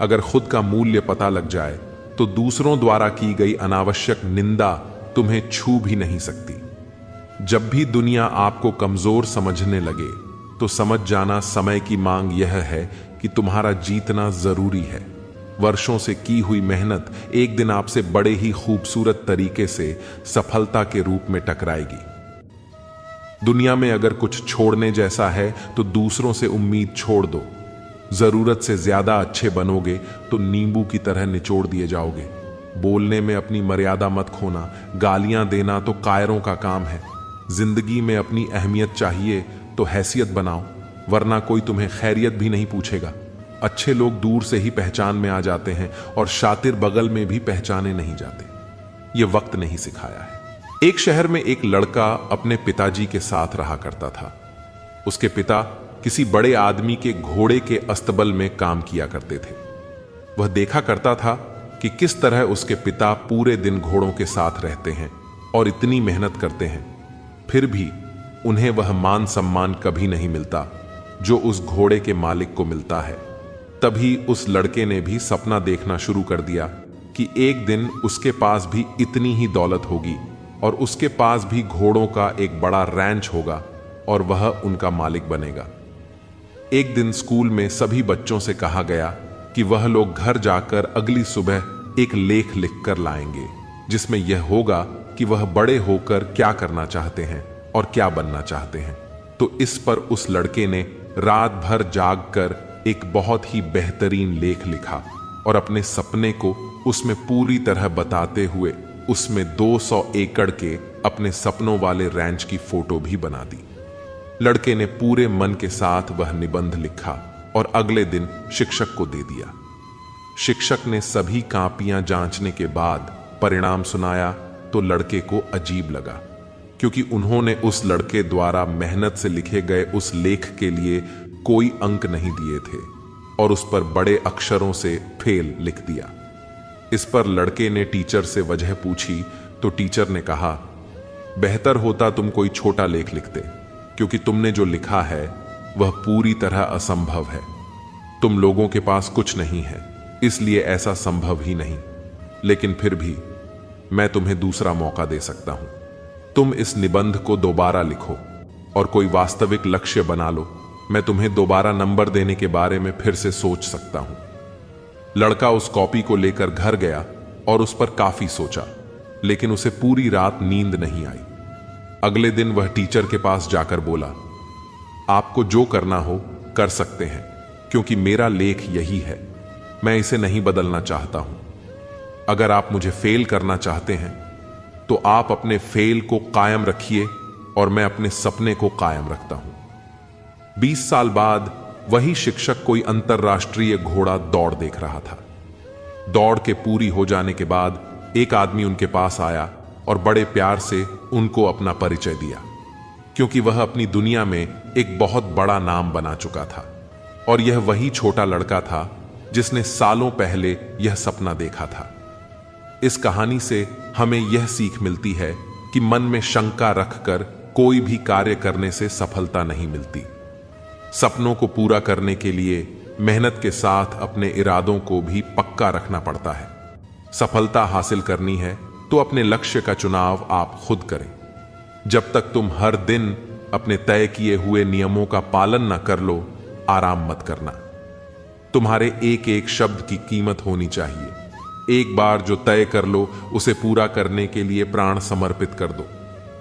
Speaker 2: अगर खुद का मूल्य पता लग जाए तो दूसरों द्वारा की गई अनावश्यक निंदा तुम्हें छू भी नहीं सकती। जब भी दुनिया आपको कमजोर समझने लगे तो समझ जाना समय की मांग यह है कि तुम्हारा जीतना जरूरी है। वर्षों से की हुई मेहनत एक दिन आपसे बड़े ही खूबसूरत तरीके से सफलता के रूप में टकराएगी। दुनिया में अगर कुछ छोड़ने जैसा है तो दूसरों से उम्मीद छोड़ दो। जरूरत से ज्यादा अच्छे बनोगे तो नींबू की तरह निचोड़ दिए जाओगे। बोलने में अपनी मर्यादा मत खोना, गालियां देना तो कायरों का काम है। जिंदगी में अपनी अहमियत चाहिए तो हैसियत बनाओ, वरना कोई तुम्हें खैरियत भी नहीं पूछेगा। अच्छे लोग दूर से ही पहचान में आ जाते हैं और शातिर बगल में भी पहचाने नहीं जाते। यह वक्त नहीं सिखाया है। एक शहर में एक लड़का अपने पिताजी के साथ रहा करता था। उसके पिता किसी बड़े आदमी के घोड़े के अस्तबल में काम किया करते थे। वह देखा करता था कि किस तरह उसके पिता पूरे दिन घोड़ों के साथ रहते हैं और इतनी मेहनत करते हैं, फिर भी उन्हें वह मान सम्मान कभी नहीं मिलता जो उस घोड़े के मालिक को मिलता है। तभी उस लड़के ने भी सपना देखना शुरू कर दिया कि एक दिन उसके पास भी इतनी ही दौलत होगी और उसके पास भी घोड़ों का एक बड़ा रैंच होगा और वह उनका मालिक बनेगा। एक दिन स्कूल में सभी बच्चों से कहा गया कि वह लोग घर जाकर अगली सुबह एक लेख लिखकर लाएंगे जिसमें यह होगा कि वह बड़े होकर क्या करना चाहते हैं और क्या बनना चाहते हैं। तो इस पर उस लड़के ने रात भर जागकर एक बहुत ही बेहतरीन लेख लिखा और अपने सपने को उसमें पूरी तरह बताते हुए उसमें 200 एकड़ के अपने सपनों वाले रैंच की फोटो भी बना दी। लड़के ने पूरे मन के साथ वह निबंध लिखा और अगले दिन शिक्षक को दे दिया। शिक्षक ने सभी कापियां जांचने के बाद परिणाम सुनाया तो लड़के को अजीब लगा, क्योंकि उन्होंने उस लड़के द्वारा मेहनत से लिखे गए उस लेख के लिए कोई अंक नहीं दिए थे और उस पर बड़े अक्षरों से फेल लिख दिया। इस पर लड़के ने टीचर से वजह पूछी तो टीचर ने कहा, बेहतर होता तुम कोई छोटा लेख लिखते, क्योंकि तुमने जो लिखा है वह पूरी तरह असंभव है। तुम लोगों के पास कुछ नहीं है, इसलिए ऐसा संभव ही नहीं। लेकिन फिर भी मैं तुम्हें दूसरा मौका दे सकता हूं। तुम इस निबंध को दोबारा लिखो और कोई वास्तविक लक्ष्य बना लो। मैं तुम्हें दोबारा नंबर देने के बारे में फिर से सोच सकता हूं। लड़का उस कॉपी को लेकर घर गया और उस पर काफी सोचा, लेकिन उसे पूरी रात नींद नहीं आई। अगले दिन वह टीचर के पास जाकर बोला, आपको जो करना हो कर सकते हैं, क्योंकि मेरा लेख यही है। मैं इसे नहीं बदलना चाहता हूं। अगर आप मुझे फेल करना चाहते हैं तो आप अपने फेल को कायम रखिए और मैं अपने सपने को कायम रखता हूं। 20 साल बाद वही शिक्षक कोई अंतरराष्ट्रीय घोड़ा दौड़ देख रहा था। दौड़ के पूरी हो जाने के बाद एक आदमी उनके पास आया और बड़े प्यार से उनको अपना परिचय दिया, क्योंकि वह अपनी दुनिया में एक बहुत बड़ा नाम बना चुका था और यह वही छोटा लड़का था जिसने सालों पहले यह सपना देखा था। इस कहानी से हमें यह सीख मिलती है कि मन में शंका रखकर कोई भी कार्य करने से सफलता नहीं मिलती। सपनों को पूरा करने के लिए मेहनत के साथ अपने इरादों को भी पक्का रखना पड़ता है। सफलता हासिल करनी है तो अपने लक्ष्य का चुनाव आप खुद करें। जब तक तुम हर दिन अपने तय किए हुए नियमों का पालन न कर लो, आराम मत करना। तुम्हारे एक एक शब्द की कीमत होनी चाहिए। एक बार जो तय कर लो उसे पूरा करने के लिए प्राण समर्पित कर दो।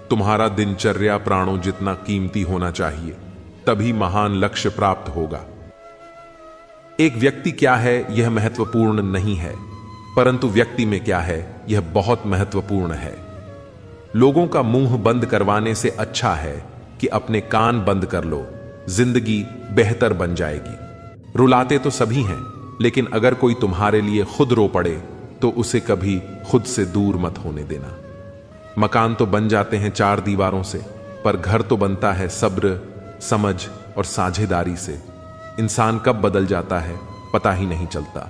Speaker 2: तुम्हारा दिनचर्या प्राणों जितना कीमती होना चाहिए, तभी महान लक्ष्य प्राप्त होगा। एक व्यक्ति क्या है यह महत्वपूर्ण नहीं है, परंतु व्यक्ति में क्या है यह बहुत महत्वपूर्ण है। लोगों का मुंह बंद करवाने से अच्छा है कि अपने कान बंद कर लो, जिंदगी बेहतर बन जाएगी। रुलाते तो सभी हैं, लेकिन अगर कोई तुम्हारे लिए खुद रो पड़े तो उसे कभी खुद से दूर मत होने देना। मकान तो बन जाते हैं 4 दीवारों से, पर घर तो बनता है सब्र, समझ और साझेदारी से। इंसान कब बदल जाता है पता ही नहीं चलता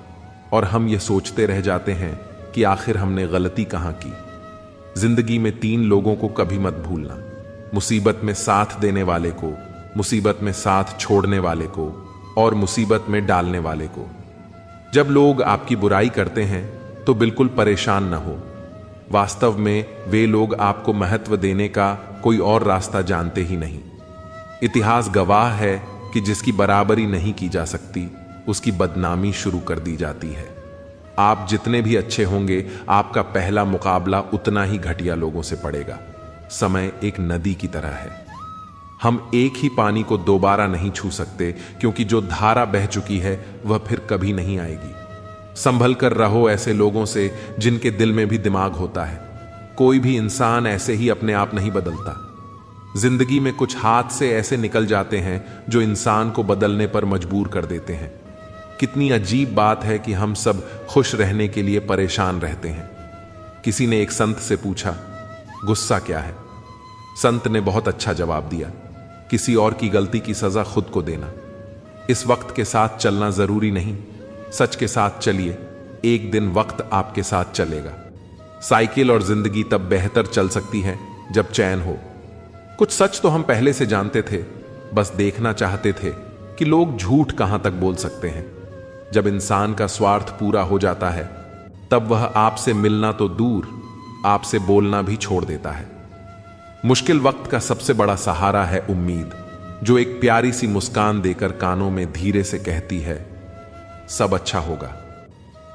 Speaker 2: और हम ये सोचते रह जाते हैं कि आखिर हमने गलती कहां की। जिंदगी में 3 लोगों को कभी मत भूलना, मुसीबत में साथ देने वाले को, मुसीबत में साथ छोड़ने वाले को और मुसीबत में डालने वाले को। जब लोग आपकी बुराई करते हैं तो बिल्कुल परेशान न हो। वास्तव में वे लोग आपको महत्व देने का कोई और रास्ता जानते ही नहीं। इतिहास गवाह है कि जिसकी बराबरी नहीं की जा सकती उसकी बदनामी शुरू कर दी जाती है। आप जितने भी अच्छे होंगे, आपका पहला मुकाबला उतना ही घटिया लोगों से पड़ेगा। समय एक नदी की तरह है। हम एक ही पानी को दोबारा नहीं छू सकते, क्योंकि जो धारा बह चुकी है वह फिर कभी नहीं आएगी। संभल कर रहो ऐसे लोगों से जिनके दिल में भी दिमाग होता है। कोई भी इंसान ऐसे ही अपने आप नहीं बदलता। जिंदगी में कुछ हाथ से ऐसे निकल जाते हैं जो इंसान को बदलने पर मजबूर कर देते हैं। कितनी अजीब बात है कि हम सब खुश रहने के लिए परेशान रहते हैं। किसी ने एक संत से पूछा, गुस्सा क्या है? संत ने बहुत अच्छा जवाब दिया, किसी और की गलती की सजा खुद को देना। इस वक्त के साथ चलना जरूरी नहीं, सच के साथ चलिए, एक दिन वक्त आपके साथ चलेगा। साइकिल और जिंदगी तब बेहतर चल सकती है जब चैन हो। कुछ सच तो हम पहले से जानते थे, बस देखना चाहते थे कि लोग झूठ कहां तक बोल सकते हैं। जब इंसान का स्वार्थ पूरा हो जाता है तब वह आपसे मिलना तो दूर, आपसे बोलना भी छोड़ देता है। मुश्किल वक्त का सबसे बड़ा सहारा है उम्मीद, जो एक प्यारी सी मुस्कान देकर कानों में धीरे से कहती है, सब अच्छा होगा।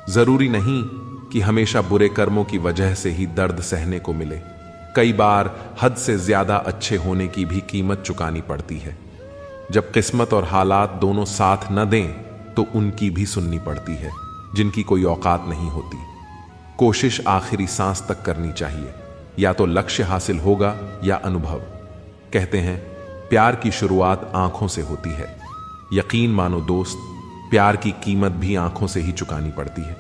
Speaker 2: जरूरी नहीं कि हमेशा बुरे कर्मों की वजह से ही दर्द सहने को मिले। कई बार हद से ज्यादा अच्छे होने की भी कीमत चुकानी पड़ती है। जब किस्मत और हालात दोनों साथ न दें तो उनकी भी सुननी पड़ती है, जिनकी कोई औकात नहीं होती। कोशिश आखिरी सांस तक करनी चाहिए, या तो लक्ष्य हासिल होगा या अनुभव। कहते हैं प्यार की शुरुआत आंखों से होती है। यकीन मानो दोस्त, प्यार की कीमत भी आंखों से ही चुकानी पड़ती है।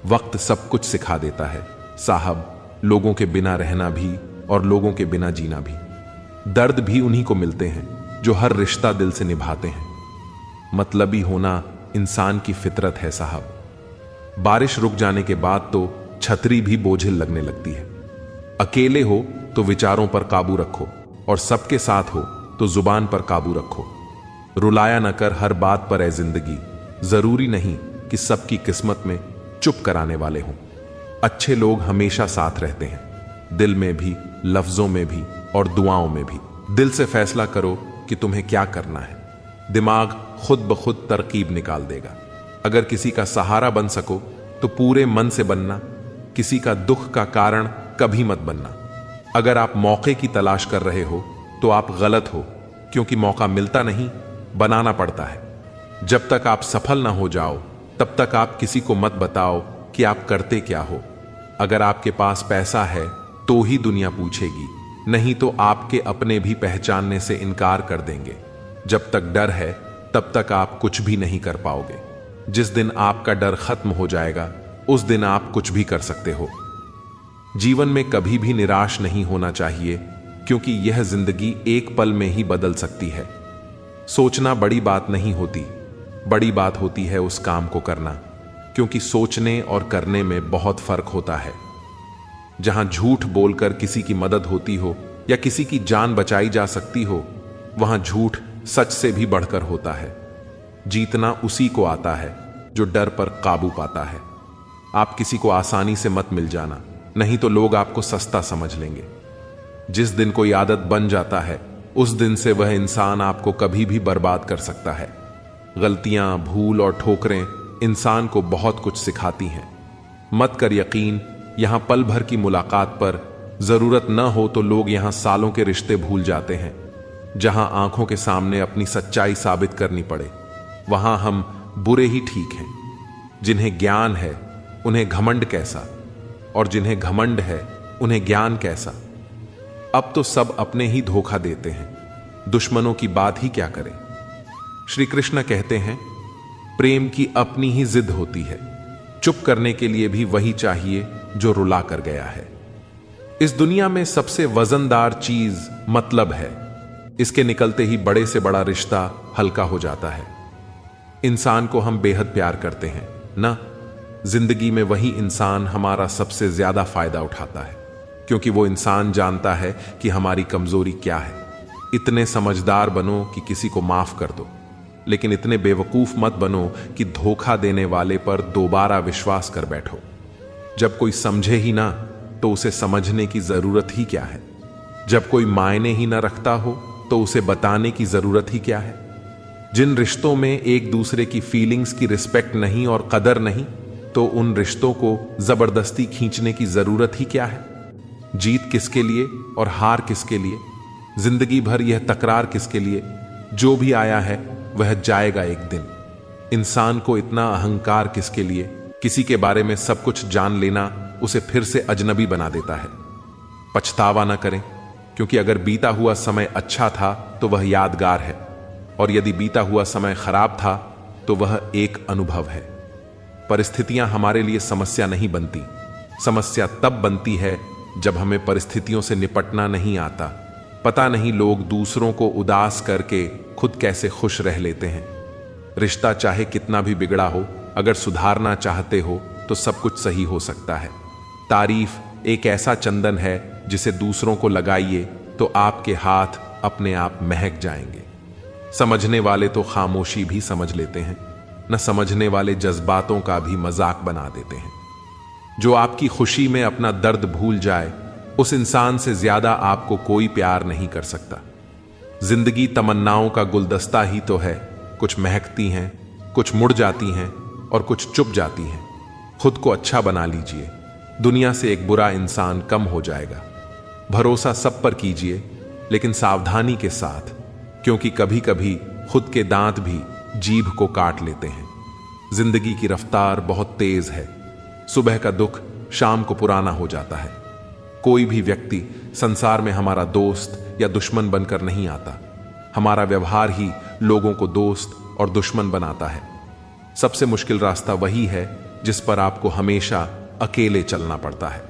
Speaker 2: वक्त सब कुछ सिखा देता है साहब, लोगों के बिना रहना भी और लोगों के बिना जीना भी। दर्द भी उन्हीं को मिलते हैं जो हर रिश्ता दिल से निभाते हैं। मतलबी होना इंसान की फितरत है साहब। बारिश रुक जाने के बाद तो छतरी भी बोझिल लगने लगती है। अकेले हो तो विचारों पर काबू रखो, और सबके साथ हो तो जुबान पर काबू रखो। रुलाया न कर हर बात पर है जिंदगी। जरूरी नहीं कि सबकी किस्मत में चुप कराने वाले हों। अच्छे लोग हमेशा साथ रहते हैं, दिल में भी, लफ्जों में भी और दुआओं में भी। दिल से फैसला करो कि तुम्हें क्या करना है, दिमाग खुद ब खुद तरकीब निकाल देगा। अगर किसी का सहारा बन सको तो पूरे मन से बनना, किसी का दुख का कारण कभी मत बनना। अगर आप मौके की तलाश कर रहे हो तो आप गलत हो, क्योंकि मौका मिलता नहीं, बनाना पड़ता है। जब तक आप सफल ना हो जाओ तब तक आप किसी को मत बताओ कि आप करते क्या हो। अगर आपके पास पैसा है तो ही दुनिया पूछेगी, नहीं तो आपके अपने भी पहचानने से इनकार कर देंगे। जब तक डर है तब तक आप कुछ भी नहीं कर पाओगे। जिस दिन आपका डर खत्म हो जाएगा उस दिन आप कुछ भी कर सकते हो। जीवन में कभी भी निराश नहीं होना चाहिए, क्योंकि यह जिंदगी एक पल में ही बदल सकती है। सोचना बड़ी बात नहीं होती, बड़ी बात होती है उस काम को करना, क्योंकि सोचने और करने में बहुत फर्क होता है। जहां झूठ बोलकर किसी की मदद होती हो या किसी की जान बचाई जा सकती हो, वहां झूठ सच से भी बढ़कर होता है। जीतना उसी को आता है जो डर पर काबू पाता है। आप किसी को आसानी से मत मिल जाना, नहीं तो लोग आपको सस्ता समझ लेंगे। जिस दिन कोई आदत बन जाता है उस दिन से वह इंसान आपको कभी भी बर्बाद कर सकता है। गलतियां, भूल और ठोकरें इंसान को बहुत कुछ सिखाती हैं। मत कर यकीन, यहां पल भर की मुलाकात पर जरूरत न हो तो लोग यहां सालों के रिश्ते भूल जाते हैं। जहां आंखों के सामने अपनी सच्चाई साबित करनी पड़े वहां हम बुरे ही ठीक हैं। जिन्हें ज्ञान है उन्हें घमंड कैसा, और जिन्हें घमंड है उन्हें ज्ञान कैसा। अब तो सब अपने ही धोखा देते हैं, दुश्मनों की बात ही क्या करें। श्री कृष्ण कहते हैं प्रेम की अपनी ही जिद होती है, चुप करने के लिए भी वही चाहिए जो रुला कर गया है। इस दुनिया में सबसे वजनदार चीज मतलब है, इसके निकलते ही बड़े से बड़ा रिश्ता हल्का हो जाता है। इंसान को हम बेहद प्यार करते हैं ना, जिंदगी में वही इंसान हमारा सबसे ज्यादा फायदा उठाता है, क्योंकि वो इंसान जानता है कि हमारी कमजोरी क्या है। इतने समझदार बनो कि किसी को माफ कर दो, लेकिन इतने बेवकूफ मत बनो कि धोखा देने वाले पर दोबारा विश्वास कर बैठो। जब कोई समझे ही ना तो उसे समझने की जरूरत ही क्या है। जब कोई मायने ही ना रखता हो तो उसे बताने की जरूरत ही क्या है। जिन रिश्तों में एक दूसरे की फीलिंग्स की रिस्पेक्ट नहीं और कदर नहीं, तो उन रिश्तों को जबरदस्ती खींचने की जरूरत ही क्या है। जीत किसके लिए और हार किसके लिए, जिंदगी भर यह तकरार किसके लिए। जो भी आया है वह जाएगा एक दिन। इंसान को इतना अहंकार किसके लिए। किसी के बारे में सब कुछ जान लेना उसे फिर से अजनबी बना देता है। पछतावा न करें, क्योंकि अगर बीता हुआ समय अच्छा था तो वह यादगार है, और यदि बीता हुआ समय खराब था तो वह एक अनुभव है। परिस्थितियां हमारे लिए समस्या नहीं बनती, समस्या तब बनती है जब हमें परिस्थितियों से निपटना नहीं आता। पता नहीं लोग दूसरों को उदास करके खुद कैसे खुश रह लेते हैं। रिश्ता चाहे कितना भी बिगड़ा हो, अगर सुधारना चाहते हो तो सब कुछ सही हो सकता है। तारीफ एक ऐसा चंदन है जिसे दूसरों को लगाइए तो आपके हाथ अपने आप महक जाएंगे। समझने वाले तो खामोशी भी समझ लेते हैं, न समझने वाले जज्बातों का भी मजाक बना देते हैं। जो आपकी खुशी में अपना दर्द भूल जाए, उस इंसान से ज्यादा आपको कोई प्यार नहीं कर सकता। जिंदगी तमन्नाओं का गुलदस्ता ही तो है, कुछ महकती हैं, कुछ मुड़ जाती हैं और कुछ चुप जाती हैं। खुद को अच्छा बना लीजिए, दुनिया से एक बुरा इंसान कम हो जाएगा। भरोसा सब पर कीजिए, लेकिन सावधानी के साथ, क्योंकि कभी कभी खुद के दांत भी जीभ को काट लेते हैं। जिंदगी की रफ्तार बहुत तेज है, सुबह का दुख शाम को पुराना हो जाता है। कोई भी व्यक्ति संसार में हमारा दोस्त या दुश्मन बनकर नहीं आता, हमारा व्यवहार ही लोगों को दोस्त और दुश्मन बनाता है। सबसे मुश्किल रास्ता वही है जिस पर आपको हमेशा अकेले चलना पड़ता है।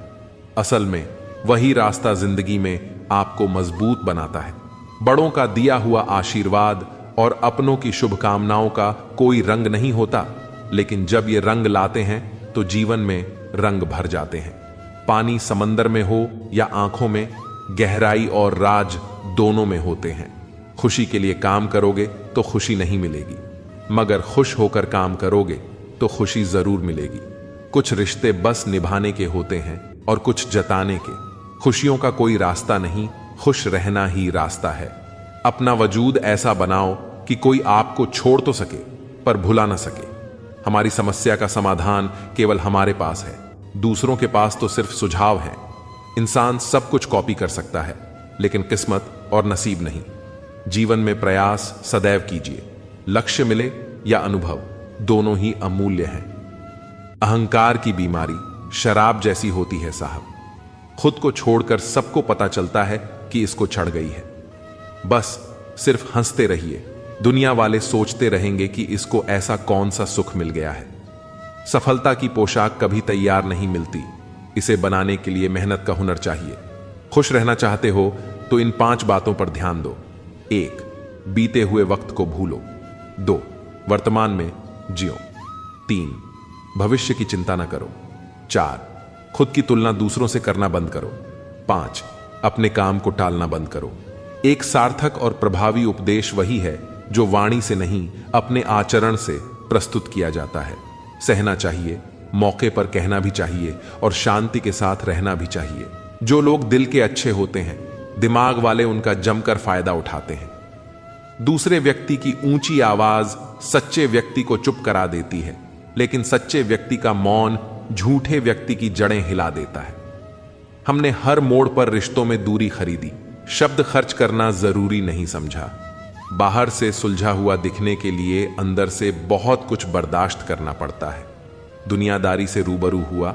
Speaker 2: असल में वही रास्ता जिंदगी में आपको मजबूत बनाता है। बड़ों का दिया हुआ आशीर्वाद और अपनों की शुभकामनाओं का कोई रंग नहीं होता, लेकिन जब ये रंग लाते हैं तो जीवन में रंग भर जाते हैं। पानी समंदर में हो या आंखों में, गहराई और राज दोनों में होते हैं। खुशी के लिए काम करोगे तो खुशी नहीं मिलेगी, मगर खुश होकर काम करोगे तो खुशी जरूर मिलेगी। कुछ रिश्ते बस निभाने के होते हैं और कुछ जताने के। खुशियों का कोई रास्ता नहीं, खुश रहना ही रास्ता है। अपना वजूद ऐसा बनाओ कि कोई आपको छोड़ तो सके पर भुला ना सके। हमारी समस्या का समाधान केवल हमारे पास है, दूसरों के पास तो सिर्फ सुझाव है। इंसान सब कुछ कॉपी कर सकता है, लेकिन किस्मत और नसीब नहीं। जीवन में प्रयास सदैव कीजिए, लक्ष्य मिले या अनुभव, दोनों ही अमूल्य हैं। अहंकार की बीमारी शराब जैसी होती है साहब। खुद को छोड़कर सबको पता चलता है कि इसको चढ़ गई है। बस सिर्फ हंसते रहिए, दुनिया वाले सोचते रहेंगे कि इसको ऐसा कौन सा सुख मिल गया है। सफलता की पोशाक कभी तैयार नहीं मिलती, इसे बनाने के लिए मेहनत का हुनर चाहिए। खुश रहना चाहते हो तो इन 5 बातों पर ध्यान दो। 1. बीते हुए वक्त को भूलो। 2. वर्तमान में जियो। 3. भविष्य की चिंता न करो। 4. खुद की तुलना दूसरों से करना बंद करो। 5. अपने काम को टालना बंद करो। एक सार्थक और प्रभावी उपदेश वही है जो वाणी से नहीं, अपने आचरण से प्रस्तुत किया जाता है। सहना चाहिए, मौके पर कहना भी चाहिए और शांति के साथ रहना भी चाहिए। जो लोग दिल के अच्छे होते हैं, दिमाग वाले उनका जमकर फायदा उठाते हैं। दूसरे व्यक्ति की ऊंची आवाज सच्चे व्यक्ति को चुप करा देती है, लेकिन सच्चे व्यक्ति का मौन झूठे व्यक्ति की जड़ें हिला देता है। हमने हर मोड़ पर रिश्तों में दूरी खरीदी, शब्द खर्च करना जरूरी नहीं समझा। बाहर से सुलझा हुआ दिखने के लिए अंदर से बहुत कुछ बर्दाश्त करना पड़ता है। दुनियादारी से रूबरू हुआ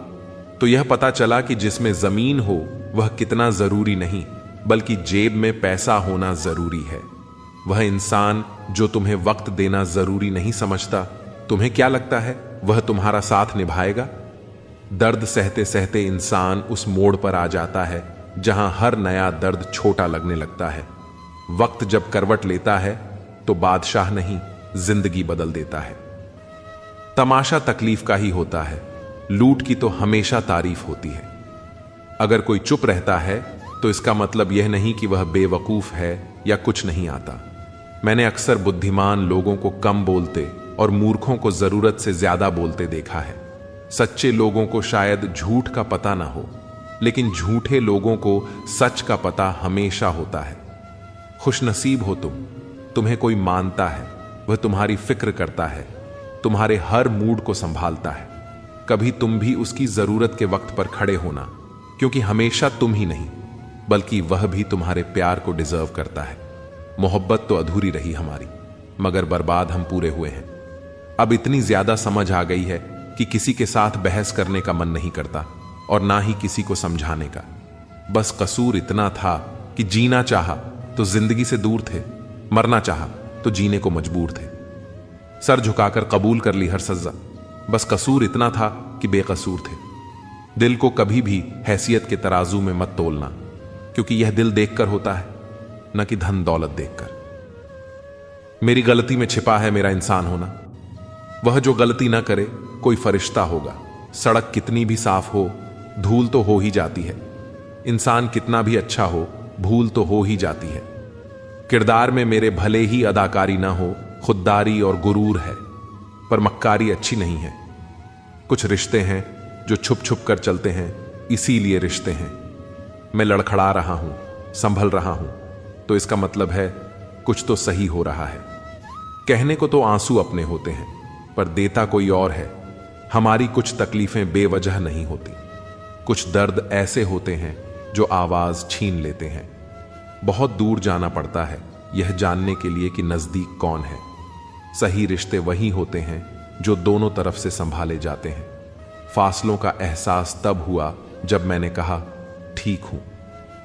Speaker 2: तो यह पता चला कि जिसमें जमीन हो वह कितना जरूरी नहीं, बल्कि जेब में पैसा होना जरूरी है। वह इंसान जो तुम्हें वक्त देना जरूरी नहीं समझता, तुम्हें क्या लगता है वह तुम्हारा साथ निभाएगा? दर्द सहते सहते इंसान उस मोड़ पर आ जाता है जहां हर नया दर्द छोटा लगने लगता है। वक्त जब करवट लेता है तो बादशाह नहीं, जिंदगी बदल देता है। तमाशा तकलीफ का ही होता है, लूट की तो हमेशा तारीफ होती है। अगर कोई चुप रहता है तो इसका मतलब यह नहीं कि वह बेवकूफ है या कुछ नहीं आता। मैंने अक्सर बुद्धिमान लोगों को कम बोलते और मूर्खों को जरूरत से ज्यादा बोलते देखा है। सच्चे लोगों को शायद झूठ का पता ना हो, लेकिन झूठे लोगों को सच का पता हमेशा होता है। खुशनसीब हो तुम, तुम्हें कोई मानता है, वह तुम्हारी फिक्र करता है, तुम्हारे हर मूड को संभालता है। कभी तुम भी उसकी जरूरत के वक्त पर खड़े होना, क्योंकि हमेशा तुम ही नहीं बल्कि वह भी तुम्हारे प्यार को डिजर्व करता है। मोहब्बत तो अधूरी रही हमारी, मगर बर्बाद हम पूरे हुए हैं। अब इतनी ज्यादा समझ आ गई है कि किसी के साथ बहस करने का मन नहीं करता और ना ही किसी को समझाने का। बस कसूर इतना था कि जीना चाहा तो जिंदगी से दूर थे, मरना चाहा तो जीने को मजबूर थे। सर झुकाकर कबूल कर ली हर सजा। बस कसूर इतना था कि बेकसूर थे। दिल को कभी भी हैसियत के तराजू में मत तोलना, क्योंकि यह दिल देखकर होता है, न कि धन दौलत देखकर। मेरी गलती में छिपा है मेरा इंसान होना। वह जो गलती ना करे कोई फरिश्ता होगा। सड़क कितनी भी साफ हो, धूल तो हो ही जाती है। इंसान कितना भी अच्छा हो, भूल तो हो ही जाती है। किरदार में मेरे भले ही अदाकारी ना हो, खुददारी और गुरूर है, पर मक्कारी अच्छी नहीं है। कुछ रिश्ते हैं जो छुप छुप कर चलते हैं, इसीलिए रिश्ते हैं। मैं लड़खड़ा रहा हूं, संभल रहा हूं, तो इसका मतलब है कुछ तो सही हो रहा है। कहने को तो आंसू अपने होते हैं, पर देता कोई और है। हमारी कुछ तकलीफें बेवजह नहीं होती। कुछ दर्द ऐसे होते हैं जो आवाज छीन लेते हैं। बहुत दूर जाना पड़ता है यह जानने के लिए कि नजदीक कौन है। सही रिश्ते वही होते हैं जो दोनों तरफ से संभाले जाते हैं। फासलों का एहसास तब हुआ जब मैंने कहा ठीक हूं,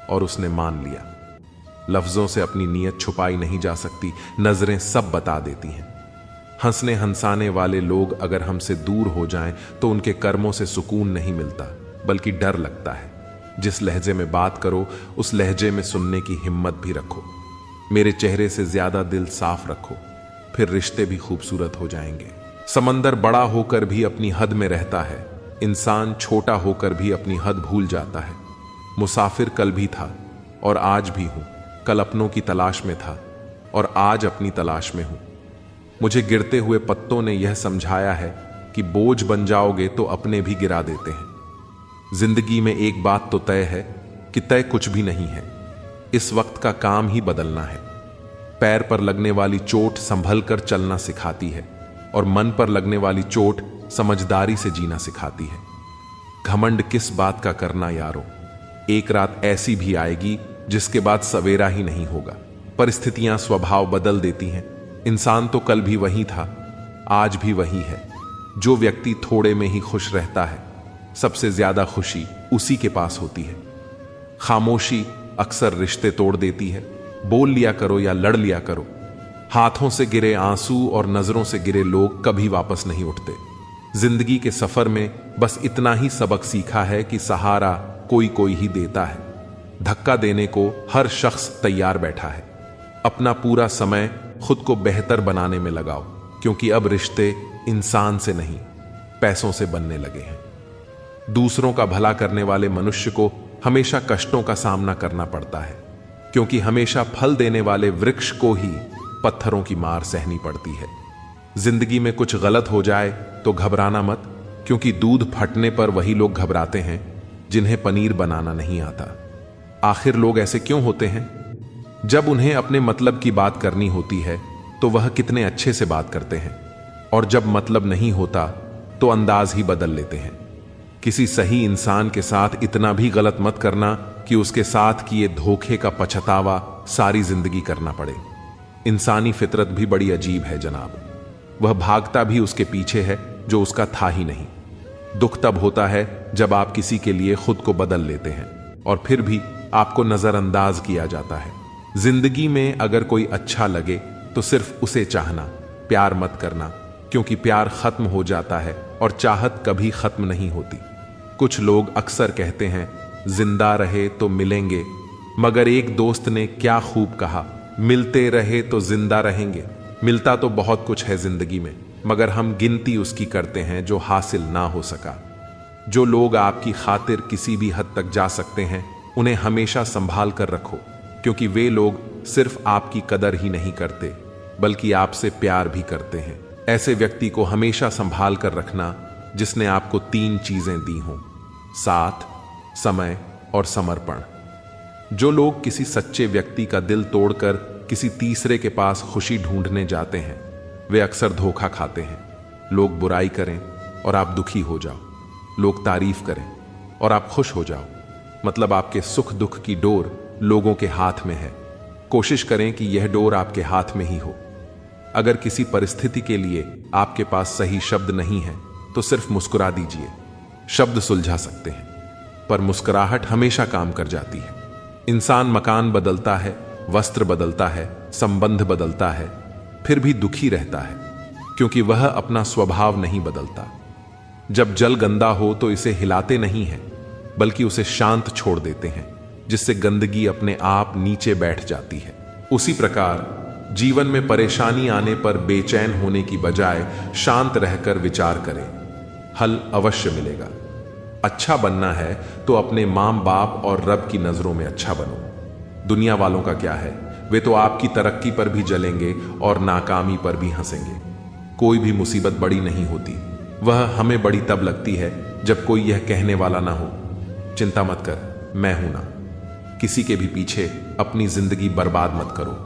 Speaker 2: और उसने मान लिया। लफ्जों से अपनी नीयत छुपाई नहीं जा सकती, नजरें सब बता देती हैं। हंसने हंसाने वाले लोग अगर हमसे दूर हो जाएं तो उनके कर्मों से सुकून नहीं मिलता, बल्कि डर लगता है। जिस लहजे में बात करो उस लहजे में सुनने की हिम्मत भी रखो। मेरे चेहरे से ज्यादा दिल साफ रखो, फिर रिश्ते भी खूबसूरत हो जाएंगे। समंदर बड़ा होकर भी अपनी हद में रहता है, इंसान छोटा होकर भी अपनी हद भूल जाता है। मुसाफिर कल भी था और आज भी हूं, कल अपनों की तलाश में था और आज अपनी तलाश में हूं। मुझे गिरते हुए पत्तों ने यह समझाया है कि बोझ बन जाओगे तो अपने भी गिरा देते हैं। जिंदगी में एक बात तो तय है कि तय कुछ भी नहीं है। इस वक्त का काम ही बदलना है। पैर पर लगने वाली चोट संभल कर चलना सिखाती है, और मन पर लगने वाली चोट समझदारी से जीना सिखाती है। घमंड किस बात का करना यारो, एक रात ऐसी भी आएगी जिसके बाद सवेरा ही नहीं होगा। परिस्थितियां स्वभाव बदल देती हैं। इंसान तो कल भी वही था, आज भी वही है। जो व्यक्ति थोड़े में ही खुश रहता है, सबसे ज्यादा खुशी उसी के पास होती है। खामोशी अक्सर रिश्ते तोड़ देती है। बोल लिया करो या लड़ लिया करो। हाथों से गिरे आंसू और नजरों से गिरे लोग कभी वापस नहीं उठते। जिंदगी के सफर में बस इतना ही सबक सीखा है कि सहारा कोई कोई ही देता है। धक्का देने को हर शख्स तैयार बैठा है। अपना पूरा समय खुद को बेहतर बनाने में लगाओ, क्योंकि अब रिश्ते इंसान से नहीं पैसों से बनने लगे हैं। दूसरों का भला करने वाले मनुष्य को हमेशा कष्टों का सामना करना पड़ता है, क्योंकि हमेशा फल देने वाले वृक्ष को ही पत्थरों की मार सहनी पड़ती है। जिंदगी में कुछ गलत हो जाए तो घबराना मत, क्योंकि दूध फटने पर वही लोग घबराते हैं जिन्हें पनीर बनाना नहीं आता। आखिर लोग ऐसे क्यों होते हैं? जब उन्हें अपने मतलब की बात करनी होती है तो वह कितने अच्छे से बात करते हैं, और जब मतलब नहीं होता तो अंदाज ही बदल लेते हैं। किसी सही इंसान के साथ इतना भी गलत मत करना कि उसके साथ किए धोखे का पछतावा सारी जिंदगी करना पड़े। इंसानी फितरत भी बड़ी अजीब है जनाब। वह भागता भी उसके पीछे है जो उसका था ही नहीं। दुख तब होता है जब आप किसी के लिए खुद को बदल लेते हैं और फिर भी आपको नजरअंदाज किया जाता है। जिंदगी में अगर कोई अच्छा लगे तो सिर्फ उसे चाहना, प्यार मत करना, क्योंकि प्यार खत्म हो जाता है और चाहत कभी खत्म नहीं होती। कुछ लोग अक्सर कहते हैं जिंदा रहे तो मिलेंगे, मगर एक दोस्त ने क्या खूब कहा, मिलते रहे तो जिंदा रहेंगे। मिलता तो बहुत कुछ है जिंदगी में, मगर हम गिनती उसकी करते हैं जो हासिल ना हो सका। जो लोग आपकी खातिर किसी भी हद तक जा सकते हैं उन्हें हमेशा संभाल कर रखो, क्योंकि वे लोग सिर्फ आपकी कदर ही नहीं करते बल्कि आपसे प्यार भी करते हैं। ऐसे व्यक्ति को हमेशा संभाल कर रखना जिसने आपको 3 चीजें दी हों: साथ, समय और समर्पण। जो लोग किसी सच्चे व्यक्ति का दिल तोड़कर किसी तीसरे के पास खुशी ढूंढने जाते हैं वे अक्सर धोखा खाते हैं। लोग बुराई करें और आप दुखी हो जाओ, लोग तारीफ करें और आप खुश हो जाओ, मतलब आपके सुख दुख की डोर लोगों के हाथ में है। कोशिश करें कि यह डोर आपके हाथ में ही हो। अगर किसी परिस्थिति के लिए आपके पास सही शब्द नहीं है तो सिर्फ मुस्कुरा दीजिए। शब्द सुलझा सकते हैं, पर मुस्कुराहट हमेशा काम कर जाती है। इंसान मकान बदलता है, वस्त्र बदलता है, संबंध बदलता है, फिर भी दुखी रहता है, क्योंकि वह अपना स्वभाव नहीं बदलता। जब जल गंदा हो तो इसे हिलाते नहीं हैं, बल्कि उसे शांत छोड़ देते हैं, जिससे गंदगी अपने आप नीचे बैठ जाती है। उसी प्रकार जीवन में परेशानी आने पर बेचैन होने की बजाय शांत रहकर विचार करें, हल अवश्य मिलेगा। अच्छा बनना है तो अपने मां बाप और रब की नजरों में अच्छा बनो। दुनिया वालों का क्या है, वे तो आपकी तरक्की पर भी जलेंगे और नाकामी पर भी हंसेंगे। कोई भी मुसीबत बड़ी नहीं होती, वह हमें बड़ी तब लगती है जब कोई यह कहने वाला ना हो, चिंता मत कर, मैं हूं ना। किसी के भी पीछे अपनी जिंदगी बर्बाद मत करो।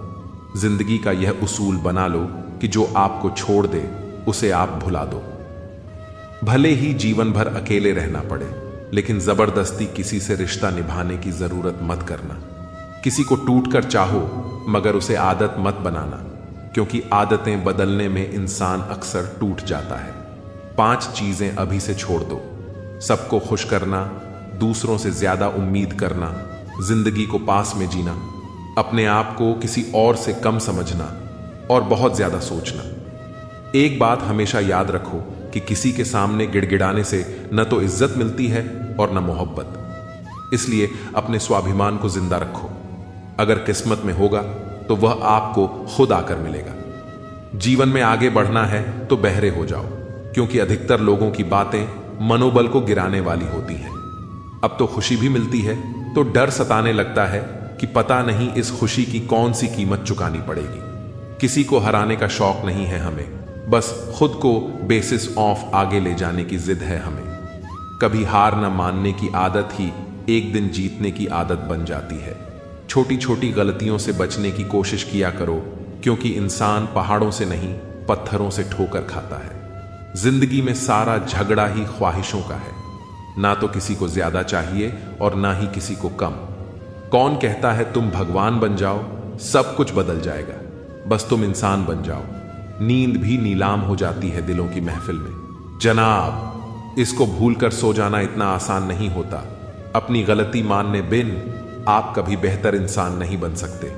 Speaker 2: जिंदगी का यह उसूल बना लो कि जो आपको छोड़ दे उसे आप भुला दो। भले ही जीवन भर अकेले रहना पड़े, लेकिन जबरदस्ती किसी से रिश्ता निभाने की जरूरत मत करना। किसी को टूट कर चाहो, मगर उसे आदत मत बनाना, क्योंकि आदतें बदलने में इंसान अक्सर टूट जाता है। 5 चीजें अभी से छोड़ दो: सबको खुश करना, दूसरों से ज्यादा उम्मीद करना, जिंदगी को पास में जीना, अपने आप को किसी और से कम समझना और बहुत ज्यादा सोचना। एक बात हमेशा याद रखो कि किसी के सामने गिड़गिड़ाने से न तो इज्जत मिलती है और न मोहब्बत। इसलिए अपने स्वाभिमान को जिंदा रखो। अगर किस्मत में होगा तो वह आपको खुद आकर मिलेगा। जीवन में आगे बढ़ना है तो बहरे हो जाओ, क्योंकि अधिकतर लोगों की बातें मनोबल को गिराने वाली होती हैं। अब तो खुशी भी मिलती है तो डर सताने लगता है कि पता नहीं इस खुशी की कौन सी कीमत चुकानी पड़ेगी। किसी को हराने का शौक नहीं है हमें, बस खुद को बेसिस ऑफ आगे ले जाने की जिद है हमें। कभी हार न मानने की आदत ही एक दिन जीतने की आदत बन जाती है। छोटी छोटी गलतियों से बचने की कोशिश किया करो, क्योंकि इंसान पहाड़ों से नहीं पत्थरों से ठोकर खाता है। जिंदगी में सारा झगड़ा ही ख्वाहिशों का है। ना तो किसी को ज्यादा चाहिए और ना ही किसी को कम। कौन कहता है तुम भगवान बन जाओ, सब कुछ बदल जाएगा, बस तुम इंसान बन जाओ। नींद भी नीलाम हो जाती है दिलों की महफिल में। जनाब, इसको भूलकर सो जाना इतना आसान नहीं होता। अपनी गलती मानने बिन आप कभी बेहतर इंसान नहीं बन सकते।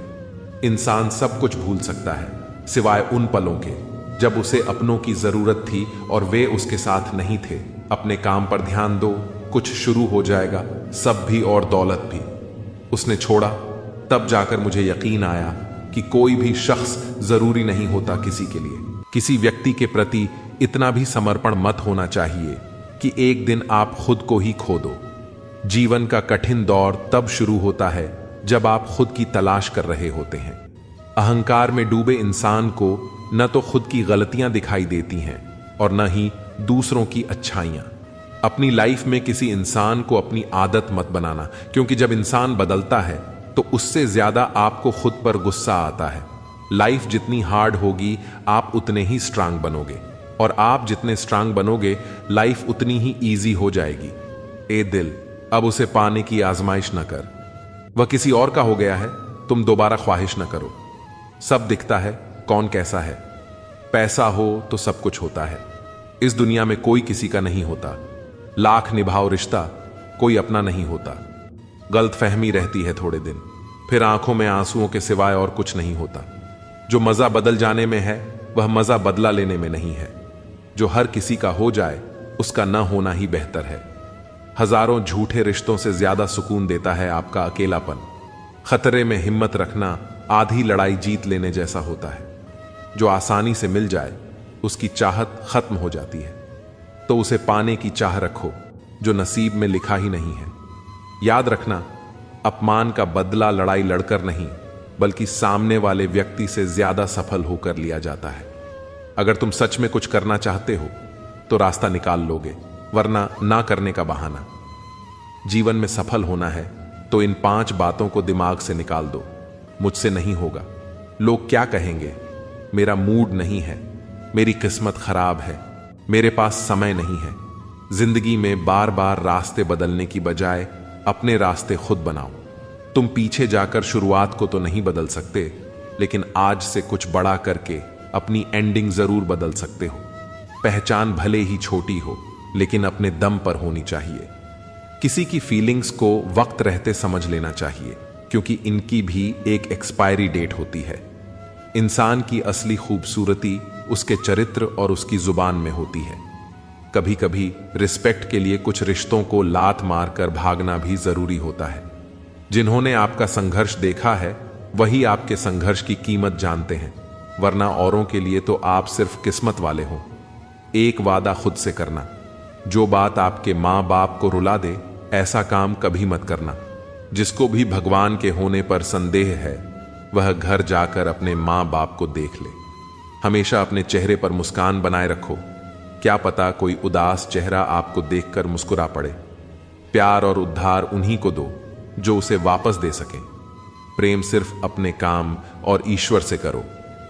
Speaker 2: इंसान सब कुछ भूल सकता है, सिवाय उन पलों के जब उसे अपनों की जरूरत थी और वे उसके साथ नहीं थे। अपने काम पर ध्यान दो, कुछ शुरू हो जाएगा, सब भी और दौलत भी। उसने छोड़ा, तब जाकर मुझे यकीन आया कि कोई भी शख्स जरूरी नहीं होता किसी के लिए। किसी व्यक्ति के प्रति इतना भी समर्पण मत होना चाहिए कि एक दिन आप खुद को ही खो दो। जीवन का कठिन दौर तब शुरू होता है जब आप खुद की तलाश कर रहे होते हैं। अहंकार में डूबे इंसान को न तो खुद की गलतियां दिखाई देती हैं और न ही दूसरों की अच्छाइयां। अपनी लाइफ में किसी इंसान को अपनी आदत मत बनाना, क्योंकि जब इंसान बदलता है तो उससे ज्यादा आपको खुद पर गुस्सा आता है। लाइफ जितनी हार्ड होगी आप उतने ही स्ट्रांग बनोगे, और आप जितने स्ट्रांग बनोगे लाइफ उतनी ही ईजी हो जाएगी। ए दिल, अब उसे पाने की आजमाइश न कर। वह किसी और का हो गया है, तुम दोबारा ख्वाहिश न करो। सब दिखता है, कौन कैसा है। पैसा हो तो सब कुछ होता है। इस दुनिया में कोई किसी का नहीं होता। लाख निभाओ रिश्ता, कोई अपना नहीं होता। गलतफहमी रहती है थोड़े दिन, फिर आंखों में आंसुओं के सिवाय और कुछ नहीं होता। जो मजा बदल जाने में है वह मजा बदला लेने में नहीं है। जो हर किसी का हो जाए उसका न होना ही बेहतर है। हजारों झूठे रिश्तों से ज्यादा सुकून देता है आपका अकेलापन। खतरे में हिम्मत रखना आधी लड़ाई जीत लेने जैसा होता है। जो आसानी से मिल जाए उसकी चाहत खत्म हो जाती है, तो उसे पाने की चाह रखो जो नसीब में लिखा ही नहीं है। याद रखना, अपमान का बदला लड़ाई लड़कर नहीं, बल्कि सामने वाले व्यक्ति से ज्यादा सफल होकर लिया जाता है। अगर तुम सच में कुछ करना चाहते हो तो रास्ता निकाल लोगे, वरना ना करने का बहाना। जीवन में सफल होना है तो इन 5 बातों को दिमाग से निकाल दो। मुझसे नहीं होगा, लोग क्या कहेंगे, मेरा मूड नहीं है, मेरी किस्मत खराब है, मेरे पास समय नहीं है। जिंदगी में बार बार रास्ते बदलने की बजाय अपने रास्ते खुद बनाओ। तुम पीछे जाकर शुरुआत को तो नहीं बदल सकते, लेकिन आज से कुछ बड़ा करके अपनी एंडिंग जरूर बदल सकते हो। पहचान भले ही छोटी हो, लेकिन अपने दम पर होनी चाहिए। किसी की फीलिंग्स को वक्त रहते समझ लेना चाहिए, क्योंकि इनकी भी एक एक्सपायरी डेट होती है। इंसान की असली खूबसूरती उसके चरित्र और उसकी जुबान में होती है। कभी कभी रिस्पेक्ट के लिए कुछ रिश्तों को लात मारकर भागना भी जरूरी होता है। जिन्होंने आपका संघर्ष देखा है वही आपके संघर्ष की कीमत जानते हैं, वरना औरों के लिए तो आप सिर्फ किस्मत वाले हो। एक वादा खुद से करना, जो बात आपके मां बाप को रुला दे ऐसा काम कभी मत करना। जिसको भी भगवान के होने पर संदेह है वह घर जाकर अपने मां बाप को देख ले। हमेशा अपने चेहरे पर मुस्कान बनाए रखो, क्या पता कोई उदास चेहरा आपको देखकर मुस्कुरा पड़े। प्यार और उद्धार उन्हीं को दो जो उसे वापस दे सकें। प्रेम सिर्फ अपने काम और ईश्वर से करो,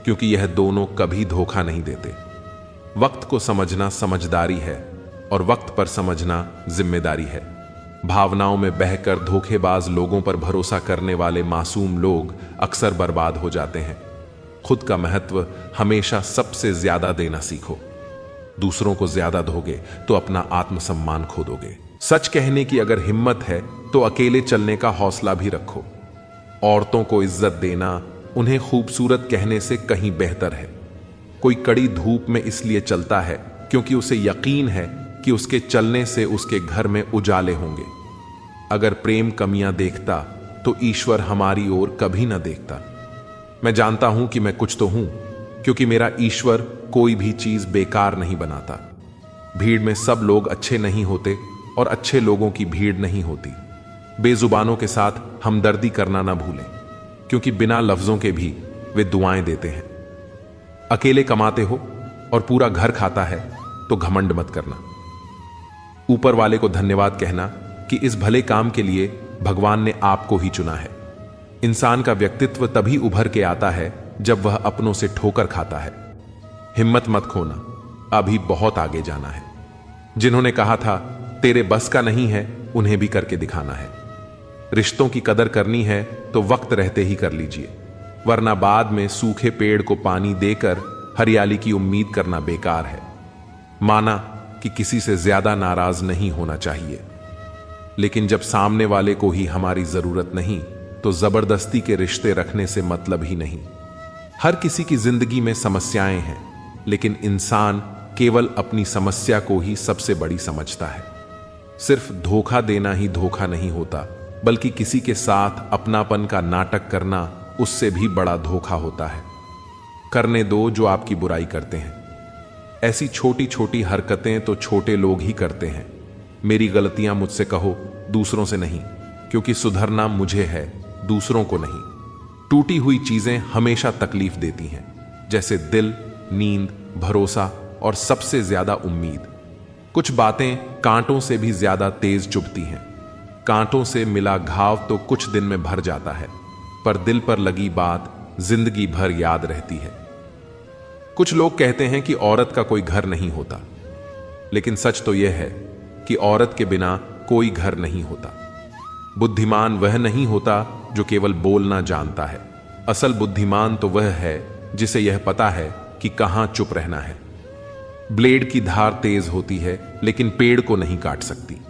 Speaker 2: क्योंकि यह दोनों कभी धोखा नहीं देते। वक्त को समझना समझदारी है और वक्त पर समझना जिम्मेदारी है। भावनाओं में बहकर धोखेबाज लोगों पर भरोसा करने वाले मासूम लोग अक्सर बर्बाद हो जाते हैं। खुद का महत्व हमेशा सबसे ज्यादा देना सीखो। दूसरों को ज्यादा दोगे तो अपना आत्मसम्मान खो दोगे। सच कहने की अगर हिम्मत है तो अकेले चलने का हौसला भी रखो। औरतों को इज्जत देना उन्हें खूबसूरत कहने से कहीं बेहतर है। कोई कड़ी धूप में इसलिए चलता है क्योंकि उसे यकीन है कि उसके चलने से उसके घर में उजाले होंगे। अगर प्रेम कमियां देखता तो ईश्वर हमारी ओर कभी ना देखता। मैं जानता हूं कि मैं कुछ तो हूं, क्योंकि मेरा ईश्वर कोई भी चीज बेकार नहीं बनाता। भीड़ में सब लोग अच्छे नहीं होते और अच्छे लोगों की भीड़ नहीं होती। बेजुबानों के साथ हमदर्दी करना ना भूलें, क्योंकि बिना लफ्जों के भी वे दुआएं देते हैं। अकेले कमाते हो और पूरा घर खाता है तो घमंड मत करना। ऊपर वाले को धन्यवाद कहना कि इस भले काम के लिए भगवान ने आपको ही चुना है। इंसान का व्यक्तित्व तभी उभर के आता है जब वह अपनों से ठोकर खाता है। हिम्मत मत खोना, अभी बहुत आगे जाना है। जिन्होंने कहा था तेरे बस का नहीं है, उन्हें भी करके दिखाना है। रिश्तों की कदर करनी है तो वक्त रहते ही कर लीजिए, वरना बाद में सूखे पेड़ को पानी देकर हरियाली की उम्मीद करना बेकार है। माना कि किसी से ज्यादा नाराज नहीं होना चाहिए, लेकिन जब सामने वाले को ही हमारी जरूरत नहीं तो जबरदस्ती के रिश्ते रखने से मतलब ही नहीं। हर किसी की जिंदगी में समस्याएं हैं, लेकिन इंसान केवल अपनी समस्या को ही सबसे बड़ी समझता है। सिर्फ धोखा देना ही धोखा नहीं होता, बल्कि किसी के साथ अपनापन का नाटक करना उससे भी बड़ा धोखा होता है। करने दो जो आपकी बुराई करते हैं। ऐसी छोटी छोटी हरकतें तो छोटे लोग ही करते हैं। मेरी गलतियां मुझसे कहो, दूसरों से नहीं, क्योंकि सुधरना मुझे है, दूसरों को नहीं। टूटी हुई चीजें हमेशा तकलीफ देती हैं, जैसे दिल, नींद, भरोसा और सबसे ज्यादा उम्मीद। कुछ बातें कांटों से भी ज्यादा तेज चुभती हैं। कांटों से मिला घाव तो कुछ दिन में भर जाता है, पर दिल पर लगी बात जिंदगी भर याद रहती है। कुछ लोग कहते हैं कि औरत का कोई घर नहीं होता, लेकिन सच तो यह है कि औरत के बिना कोई घर नहीं होता। बुद्धिमान वह नहीं होता जो केवल बोलना जानता है। असल बुद्धिमान तो वह है जिसे यह पता है कि कहां चुप रहना है। ब्लेड की धार तेज होती है, लेकिन पेड़ को नहीं काट सकती।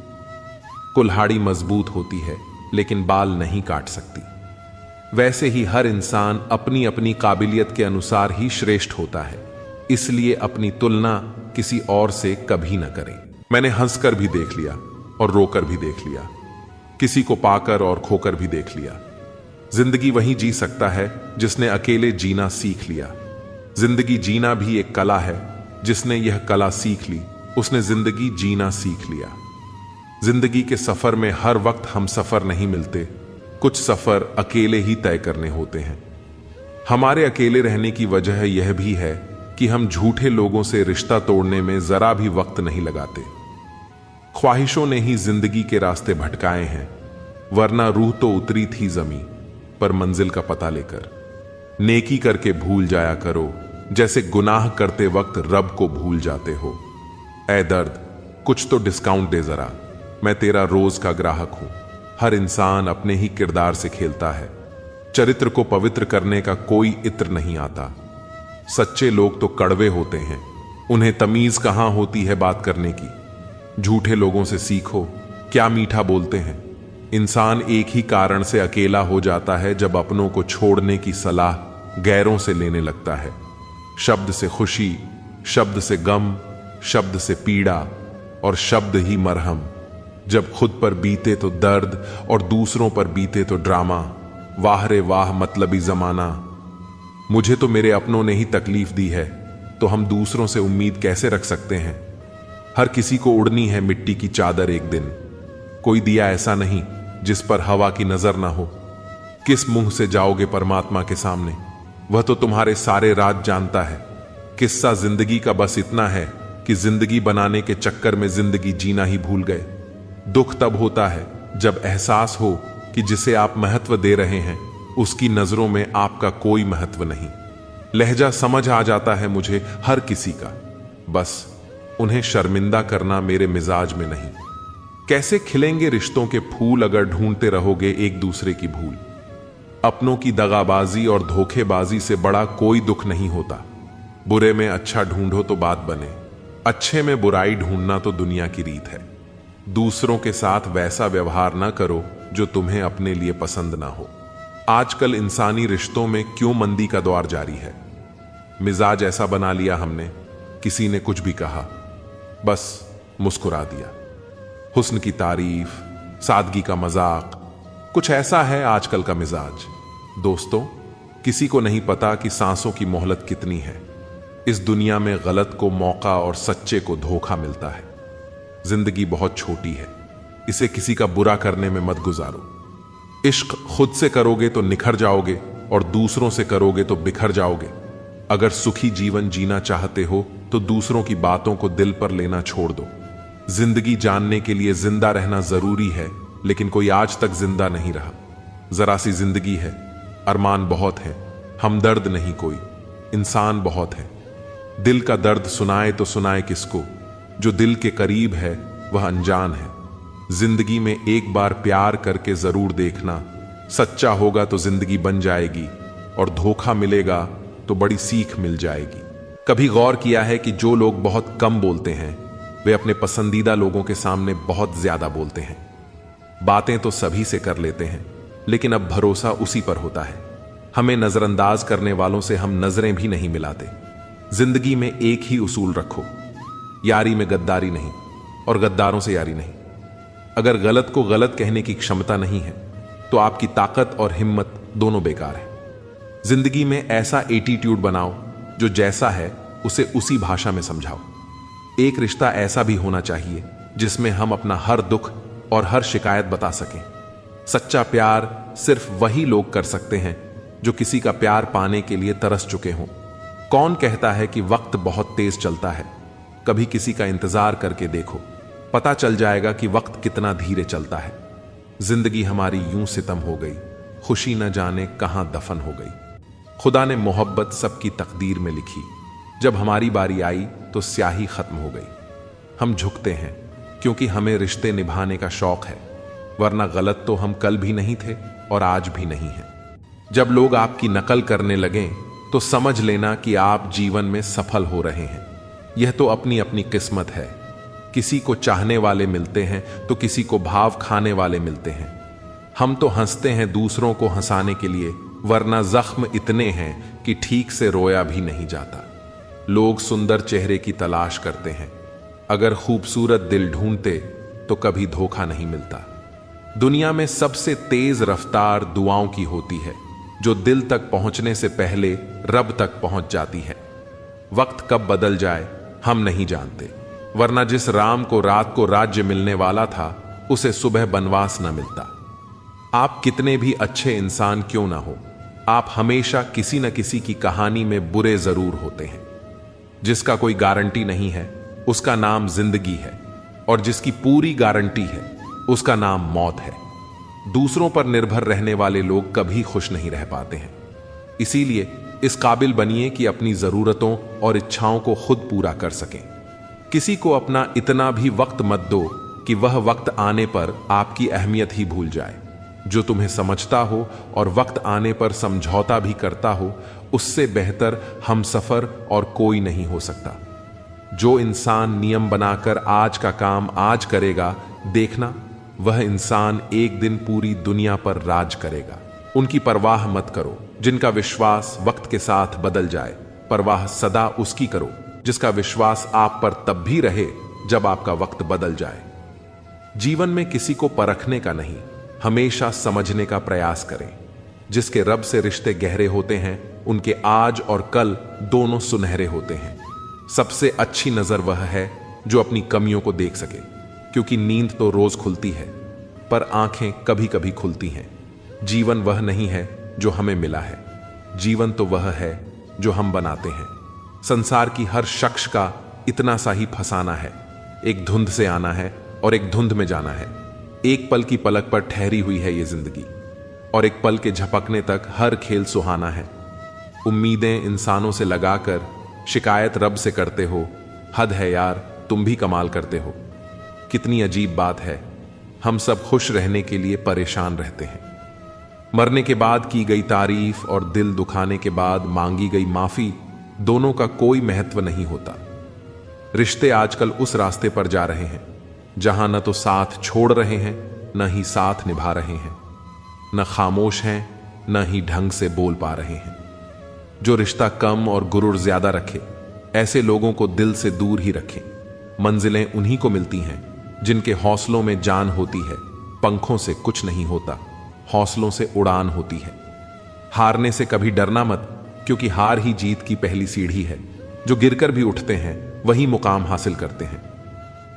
Speaker 2: कुल्हाड़ी मजबूत होती है, लेकिन बाल नहीं काट सकती। वैसे ही हर इंसान अपनी अपनी काबिलियत के अनुसार ही श्रेष्ठ होता है, इसलिए अपनी तुलना किसी और से कभी न करें। मैंने हंसकर भी देख लिया और रोकर भी देख लिया, किसी को पाकर और खोकर भी देख लिया। जिंदगी वही जी सकता है जिसने अकेले जीना सीख लिया। जिंदगी जीना भी एक कला है, जिसने यह कला सीख ली उसने जिंदगी जीना सीख लिया। जिंदगी के सफर में हर वक्त हम सफर नहीं मिलते, कुछ सफर अकेले ही तय करने होते हैं। हमारे अकेले रहने की वजह यह भी है कि हम झूठे लोगों से रिश्ता तोड़ने में जरा भी वक्त नहीं लगाते। ख्वाहिशों ने ही जिंदगी के रास्ते भटकाए हैं, वरना रूह तो उतरी थी जमीन पर मंजिल का पता लेकर। नेकी करके भूल जाया करो, जैसे गुनाह करते वक्त रब को भूल जाते हो। ऐ दर्द, कुछ तो डिस्काउंट दे जरा, मैं तेरा रोज का ग्राहक हूं। हर इंसान अपने ही किरदार से खेलता है। चरित्र को पवित्र करने का कोई इत्र नहीं आता। सच्चे लोग तो कड़वे होते हैं, उन्हें तमीज कहां होती है बात करने की। झूठे लोगों से सीखो, क्या मीठा बोलते हैं। इंसान एक ही कारण से अकेला हो जाता है, जब अपनों को छोड़ने की सलाह गैरों से लेने लगता है। शब्द से खुशी, शब्द से गम, शब्द से पीड़ा और शब्द ही मरहम। जब खुद पर बीते तो दर्द और दूसरों पर बीते तो ड्रामा। वाह रे वाह मतलबी जमाना। मुझे तो मेरे अपनों ने ही तकलीफ दी है, तो हम दूसरों से उम्मीद कैसे रख सकते हैं। हर किसी को उड़नी है मिट्टी की चादर एक दिन। कोई दिया ऐसा नहीं जिस पर हवा की नजर ना हो। किस मुंह से जाओगे परमात्मा के सामने, वह तो तुम्हारे सारे राज जानता है। किस्सा जिंदगी का बस इतना है कि जिंदगी बनाने के चक्कर में जिंदगी जीना ही भूल गए। दुख तब होता है जब एहसास हो कि जिसे आप महत्व दे रहे हैं उसकी नजरों में आपका कोई महत्व नहीं। लहजा समझ आ जाता है मुझे हर किसी का, बस उन्हें शर्मिंदा करना मेरे मिजाज में नहीं। कैसे खिलेंगे रिश्तों के फूल अगर ढूंढते रहोगे एक दूसरे की भूल। अपनों की दगाबाजी और धोखेबाजी से बड़ा कोई दुख नहीं होता। बुरे में अच्छा ढूंढो तो बात बने, अच्छे में बुराई ढूंढना तो दुनिया की रीत है। दूसरों के साथ वैसा व्यवहार ना करो जो तुम्हें अपने लिए पसंद ना हो। आजकल इंसानी रिश्तों में क्यों मंदी का दौर जारी है। मिजाज ऐसा बना लिया हमने, किसी ने कुछ भी कहा बस मुस्कुरा दिया। हुस्न की तारीफ, सादगी का मजाक, कुछ ऐसा है आजकल का मिजाज। दोस्तों, किसी को नहीं पता कि सांसों की मोहलत कितनी है। इस दुनिया में गलत को मौका और सच्चे को धोखा मिलता है। जिंदगी बहुत छोटी है, इसे किसी का बुरा करने में मत गुजारो। इश्क खुद से करोगे तो निखर जाओगे और दूसरों से करोगे तो बिखर जाओगे। अगर सुखी जीवन जीना चाहते हो तो दूसरों की बातों को दिल पर लेना छोड़ दो। जिंदगी जानने के लिए जिंदा रहना जरूरी है, लेकिन कोई आज तक जिंदा नहीं रहा। जरा सी जिंदगी है, अरमान बहुत है, हमदर्द नहीं कोई, इंसान बहुत है। दिल का दर्द सुनाए तो सुनाए किसको, जो दिल के करीब है वह अनजान है। जिंदगी में एक बार प्यार करके जरूर देखना, सच्चा होगा तो जिंदगी बन जाएगी और धोखा मिलेगा तो बड़ी सीख मिल जाएगी। कभी गौर किया है कि जो लोग बहुत कम बोलते हैं वे अपने पसंदीदा लोगों के सामने बहुत ज्यादा बोलते हैं। बातें तो सभी से कर लेते हैं, लेकिन अब भरोसा उसी पर होता है। हमें नजरअंदाज करने वालों से हम नजरें भी नहीं मिलाते। जिंदगी में एक ही उसूल रखो, यारी में गद्दारी नहीं और गद्दारों से यारी नहीं। अगर गलत को गलत कहने की क्षमता नहीं है तो आपकी ताकत और हिम्मत दोनों बेकार है। जिंदगी में ऐसा एटीट्यूड बनाओ जो जैसा है उसे उसी भाषा में समझाओ। एक रिश्ता ऐसा भी होना चाहिए जिसमें हम अपना हर दुख और हर शिकायत बता सकें। सच्चा प्यार सिर्फ वही लोग कर सकते हैं जो किसी का प्यार पाने के लिए तरस चुके हों। कौन कहता है कि वक्त बहुत तेज चलता है? कभी किसी का इंतजार करके देखो, पता चल जाएगा कि वक्त कितना धीरे चलता है। जिंदगी हमारी यूं सितम हो गई, खुशी न जाने कहां दफन हो गई। खुदा ने मोहब्बत सबकी तकदीर में लिखी, जब हमारी बारी आई तो स्याही खत्म हो गई। हम झुकते हैं क्योंकि हमें रिश्ते निभाने का शौक है, वरना गलत तो हम कल भी नहीं थे और आज भी नहीं हैं। जब लोग आपकी नकल करने लगें तो समझ लेना कि आप जीवन में सफल हो रहे हैं। यह तो अपनी अपनी किस्मत है। किसी को चाहने वाले मिलते हैं तो किसी को भाव खाने वाले मिलते हैं। हम तो हंसते हैं दूसरों को हंसाने के लिए, वरना जख्म इतने हैं कि ठीक से रोया भी नहीं जाता। लोग सुंदर चेहरे की तलाश करते हैं, अगर खूबसूरत दिल ढूंढते तो कभी धोखा नहीं मिलता। दुनिया में सबसे तेज रफ्तार दुआओं की होती है, जो दिल तक पहुंचने से पहले रब तक पहुंच जाती है। वक्त कब बदल जाए हम नहीं जानते, वरना जिस राम को रात को राज्य मिलने वाला था उसे सुबह बनवास न मिलता। आप कितने भी अच्छे इंसान क्यों ना हो, आप हमेशा किसी न किसी की कहानी में बुरे जरूर होते हैं। जिसका कोई गारंटी नहीं है उसका नाम जिंदगी है, और जिसकी पूरी गारंटी है उसका नाम मौत है। दूसरों पर निर्भर रहने वाले लोग कभी खुश नहीं रह पाते हैं। इसीलिए इस काबिल बनिए कि अपनी जरूरतों और इच्छाओं को खुद पूरा कर सकें। किसी को अपना इतना भी वक्त मत दो कि वह वक्त आने पर आपकी अहमियत ही भूल जाए। जो तुम्हें समझता हो और वक्त आने पर समझौता भी करता हो, उससे बेहतर हमसफर और कोई नहीं हो सकता। जो इंसान नियम बनाकर आज का काम आज करेगा, देखना वह इंसान एक दिन पूरी दुनिया पर राज करेगा। उनकी परवाह मत करो जिनका विश्वास वक्त के साथ बदल जाए, परवाह सदा उसकी करो जिसका विश्वास आप पर तब भी रहे जब आपका वक्त बदल जाए। जीवन में किसी को परखने का नहीं, हमेशा समझने का प्रयास करें। जिसके रब से रिश्ते गहरे होते हैं उनके आज और कल दोनों सुनहरे होते हैं। सबसे अच्छी नजर वह है जो अपनी कमियों को देख सके, क्योंकि नींद तो रोज खुलती है पर आंखें कभी कभी खुलती हैं। जीवन वह नहीं है जो हमें मिला है, जीवन तो वह है जो हम बनाते हैं। संसार की हर शख्स का इतना सा ही फसाना है, एक धुंध से आना है और एक धुंध में जाना है। एक पल की पलक पर ठहरी हुई है ये जिंदगी, और एक पल के झपकने तक हर खेल सुहाना है। उम्मीदें इंसानों से लगाकर शिकायत रब से करते हो, हद है यार तुम भी कमाल करते हो। कितनी अजीब बात है, हम सब खुश रहने के लिए परेशान रहते हैं। मरने के बाद की गई तारीफ और दिल दुखाने के बाद मांगी गई माफी, दोनों का कोई महत्व नहीं होता। रिश्ते आजकल उस रास्ते पर जा रहे हैं जहां न तो साथ छोड़ रहे हैं न ही साथ निभा रहे हैं, न खामोश हैं न ही ढंग से बोल पा रहे हैं। जो रिश्ता कम और गुरूर ज्यादा रखे, ऐसे लोगों को दिल से दूर ही रखें। मंजिलें उन्हीं को मिलती हैं जिनके हौसलों में जान होती है। पंखों से कुछ नहीं होता, हौसलों से उड़ान होती है। हारने से कभी डरना मत, क्योंकि हार ही जीत की पहली सीढ़ी है। जो गिरकर भी उठते हैं वही मुकाम हासिल करते हैं।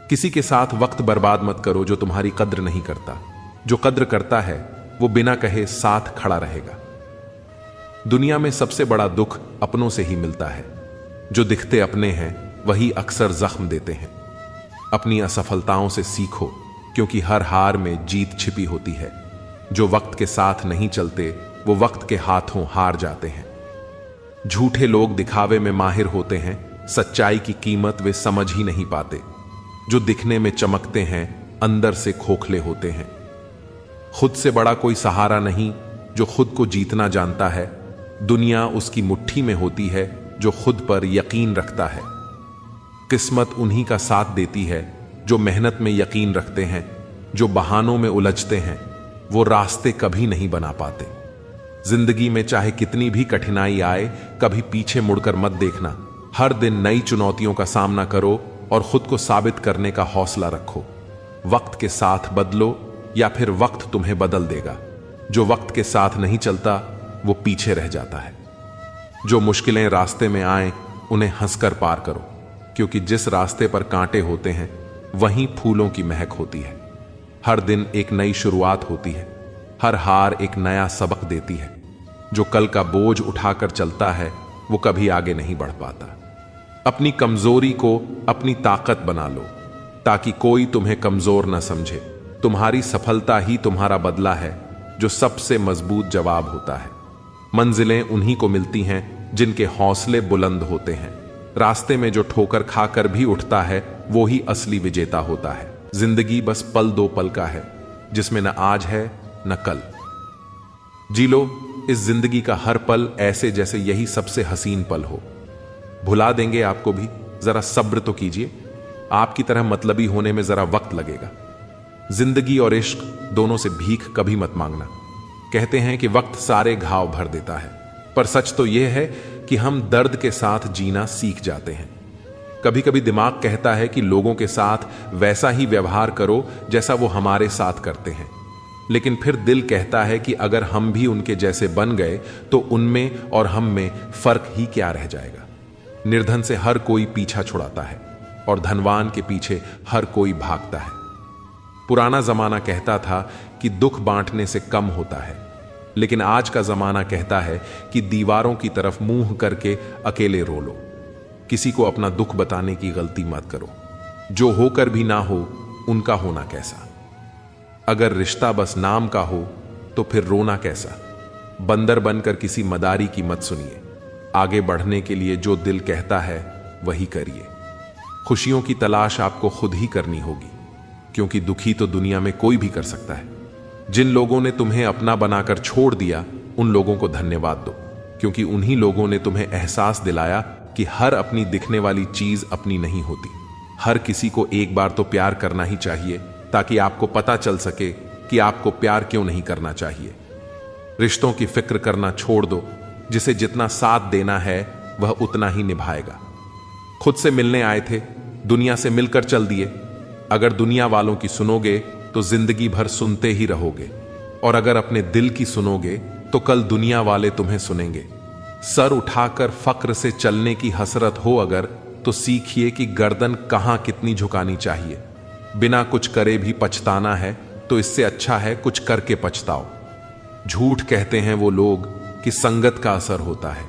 Speaker 2: किसी के साथ वक्त बर्बाद मत करो जो तुम्हारी कद्र नहीं करता। जो कद्र करता है वो बिना कहे साथ खड़ा रहेगा। दुनिया में सबसे बड़ा दुख अपनों से ही मिलता है। जो दिखते अपने हैं वही अक्सर जख्म देते हैं। अपनी असफलताओं से सीखो, क्योंकि हर हार में जीत छिपी होती है। जो वक्त के साथ नहीं चलते वो वक्त के हाथों हार जाते हैं। झूठे लोग दिखावे में माहिर होते हैं, सच्चाई की कीमत वे समझ ही नहीं पाते। जो दिखने में चमकते हैं अंदर से खोखले होते हैं। खुद से बड़ा कोई सहारा नहीं जो खुद को जीतना जानता है। दुनिया उसकी मुट्ठी में होती है जो खुद पर यकीन रखता है। किस्मत उन्हीं का साथ देती है जो मेहनत में यकीन रखते हैं। जो बहानों में उलझते हैं वो रास्ते कभी नहीं बना पाते। जिंदगी में चाहे कितनी भी कठिनाई आए, कभी पीछे मुड़कर मत देखना। हर दिन नई चुनौतियों का सामना करो और खुद को साबित करने का हौसला रखो। वक्त के साथ बदलो या फिर वक्त तुम्हें बदल देगा। जो वक्त के साथ नहीं चलता वो पीछे रह जाता है। जो मुश्किलें रास्ते में आए उन्हें हंसकर पार करो, क्योंकि जिस रास्ते पर कांटे होते हैं वहीं फूलों की महक होती है। हर दिन एक नई शुरुआत होती है। हर हार एक नया सबक देती है। जो कल का बोझ उठाकर चलता है वो कभी आगे नहीं बढ़ पाता। अपनी कमजोरी को अपनी ताकत बना लो, ताकि कोई तुम्हें कमजोर न समझे। तुम्हारी सफलता ही तुम्हारा बदला है, जो सबसे मजबूत जवाब होता है। मंजिलें उन्हीं को मिलती हैं जिनके हौसले बुलंद होते हैं। रास्ते में जो ठोकर खाकर भी उठता है वो ही असली विजेता होता है। जिंदगी बस पल दो पल का है, जिसमें न आज है न कल। जी लो इस जिंदगी का हर पल ऐसे जैसे यही सबसे हसीन पल हो। भुला देंगे आपको भी, जरा सब्र तो कीजिए। आपकी तरह मतलबी होने में जरा वक्त लगेगा। जिंदगी और इश्क दोनों से भीख कभी मत मांगना। कहते हैं कि वक्त सारे घाव भर देता है, पर सच तो यह है कि हम दर्द के साथ जीना सीख जाते हैं। कभी कभी दिमाग कहता है कि लोगों के साथ वैसा ही व्यवहार करो जैसा वो हमारे साथ करते हैं, लेकिन फिर दिल कहता है कि अगर हम भी उनके जैसे बन गए तो उनमें और हम में फर्क ही क्या रह जाएगा। निर्धन से हर कोई पीछा छुड़ाता है और धनवान के पीछे हर कोई भागता है। पुराना जमाना कहता था कि दुख बांटने से कम होता है, लेकिन आज का जमाना कहता है कि दीवारों की तरफ मुंह करके अकेले रो लो। किसी को अपना दुख बताने की गलती मत करो। जो होकर भी ना हो उनका होना कैसा। अगर रिश्ता बस नाम का हो तो फिर रोना कैसा। बंदर बनकर किसी मदारी की मत सुनिए। आगे बढ़ने के लिए जो दिल कहता है वही करिए। खुशियों की तलाश आपको खुद ही करनी होगी, क्योंकि दुखी तो दुनिया में कोई भी कर सकता है। जिन लोगों ने तुम्हें अपना बनाकर छोड़ दिया उन लोगों को धन्यवाद दो, क्योंकि उन्हीं लोगों ने तुम्हें एहसास दिलाया कि हर अपनी दिखने वाली चीज अपनी नहीं होती। हर किसी को एक बार तो प्यार करना ही चाहिए, ताकि आपको पता चल सके कि आपको प्यार क्यों नहीं करना चाहिए। रिश्तों की फिक्र करना छोड़ दो। जिसे जितना साथ देना है वह उतना ही निभाएगा। खुद से मिलने आए थे, दुनिया से मिलकर चल दिए। अगर दुनिया वालों की सुनोगे तो जिंदगी भर सुनते ही रहोगे, और अगर अपने दिल की सुनोगे तो कल दुनिया वाले तुम्हें सुनेंगे। सर उठाकर फक्र से चलने की हसरत हो अगर, तो सीखिए कि गर्दन कहां कितनी झुकानी चाहिए। बिना कुछ करे भी पछताना है तो इससे अच्छा है कुछ करके पछताओ। झूठ कहते हैं वो लोग कि संगत का असर होता है।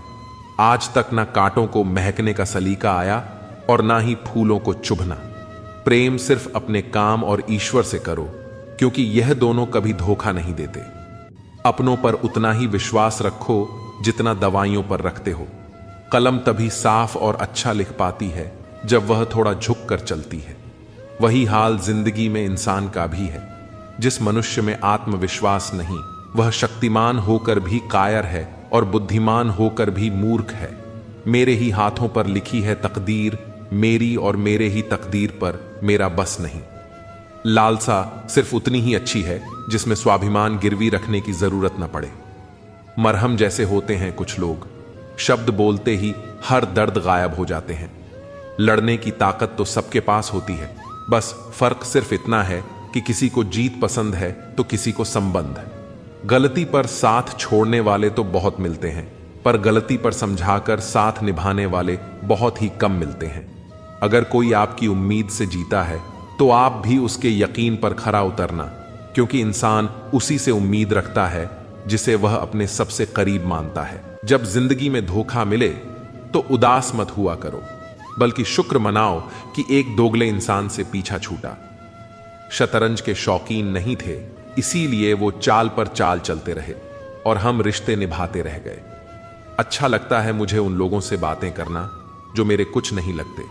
Speaker 2: आज तक ना कांटों को महकने का सलीका आया और ना ही फूलों को चुभना। प्रेम सिर्फ अपने काम और ईश्वर से करो, क्योंकि यह दोनों कभी धोखा नहीं देते। अपनों पर उतना ही विश्वास रखो जितना दवाइयों पर रखते हो। कलम तभी साफ और अच्छा लिख पाती है जब वह थोड़ा झुक कर चलती है। वही हाल जिंदगी में इंसान का भी है। जिस मनुष्य में आत्मविश्वास नहीं, वह शक्तिमान होकर भी कायर है और बुद्धिमान होकर भी मूर्ख है। मेरे ही हाथों पर लिखी है तकदीर, मेरी और मेरे ही तकदीर पर मेरा बस नहीं। लालसा सिर्फ उतनी ही अच्छी है जिसमें स्वाभिमान गिरवी रखने की जरूरत न पड़े। मरहम जैसे होते हैं कुछ लोग, शब्द बोलते ही हर दर्द गायब हो जाते हैं। लड़ने की ताकत तो सबके पास होती है, बस फर्क सिर्फ इतना है कि किसी को जीत पसंद है तो किसी को संबंध। गलती पर साथ छोड़ने वाले तो बहुत मिलते हैं, पर गलती पर समझाकर साथ निभाने वाले बहुत ही कम मिलते हैं। अगर कोई आपकी उम्मीद से जीता है तो आप भी उसके यकीन पर खरा उतरना, क्योंकि इंसान उसी से उम्मीद रखता है जिसे वह अपने सबसे करीब मानता है। जब जिंदगी में धोखा मिले तो उदास मत हुआ करो, बल्कि शुक्र मनाओ कि एक दोगले इंसान से पीछा छूटा। शतरंज के शौकीन नहीं थे, इसीलिए वो चाल पर चाल चलते रहे और हम रिश्ते निभाते रह गए। अच्छा लगता है मुझे उन लोगों से बातें करना जो मेरे कुछ नहीं लगते,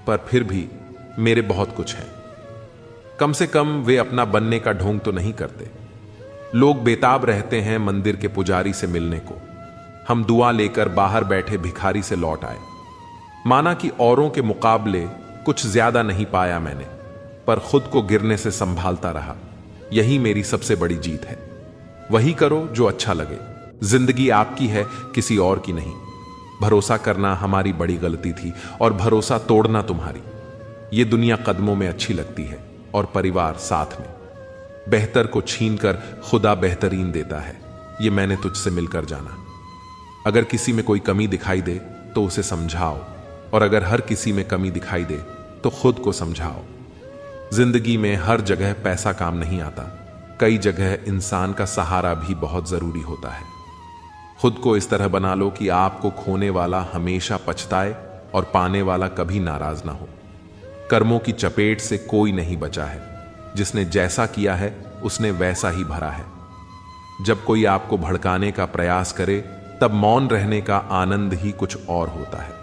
Speaker 2: पर फिर भी मेरे बहुत कुछ है। कम से कम वे अपना बनने का ढोंग तो नहीं करते। लोग बेताब रहते हैं मंदिर के पुजारी से मिलने को। हम दुआ लेकर बाहर बैठे भिखारी से लौट आए। माना कि औरों के मुकाबले कुछ ज्यादा नहीं पाया मैंने, पर खुद को गिरने से संभालता रहा। यही मेरी सबसे बड़ी जीत है। वही करो जो अच्छा लगे। जिंदगी आपकी है, किसी और की नहीं। भरोसा करना हमारी बड़ी गलती थी और भरोसा तोड़ना तुम्हारी। ये दुनिया कदमों में अच्छी लगती है और परिवार साथ में। बेहतर को छीनकर खुदा बेहतरीन देता है, ये मैंने तुझसे मिलकर जाना। अगर किसी में कोई कमी दिखाई दे तो उसे समझाओ, और अगर हर किसी में कमी दिखाई दे तो खुद को समझाओ। जिंदगी में हर जगह पैसा काम नहीं आता, कई जगह इंसान का सहारा भी बहुत जरूरी होता है। खुद को इस तरह बना लो कि आपको खोने वाला हमेशा पछताए और पाने वाला कभी नाराज ना हो। कर्मों की चपेट से कोई नहीं बचा है। जिसने जैसा किया है उसने वैसा ही भरा है। जब कोई आपको भड़काने का प्रयास करे तब मौन रहने का आनंद ही कुछ और होता है।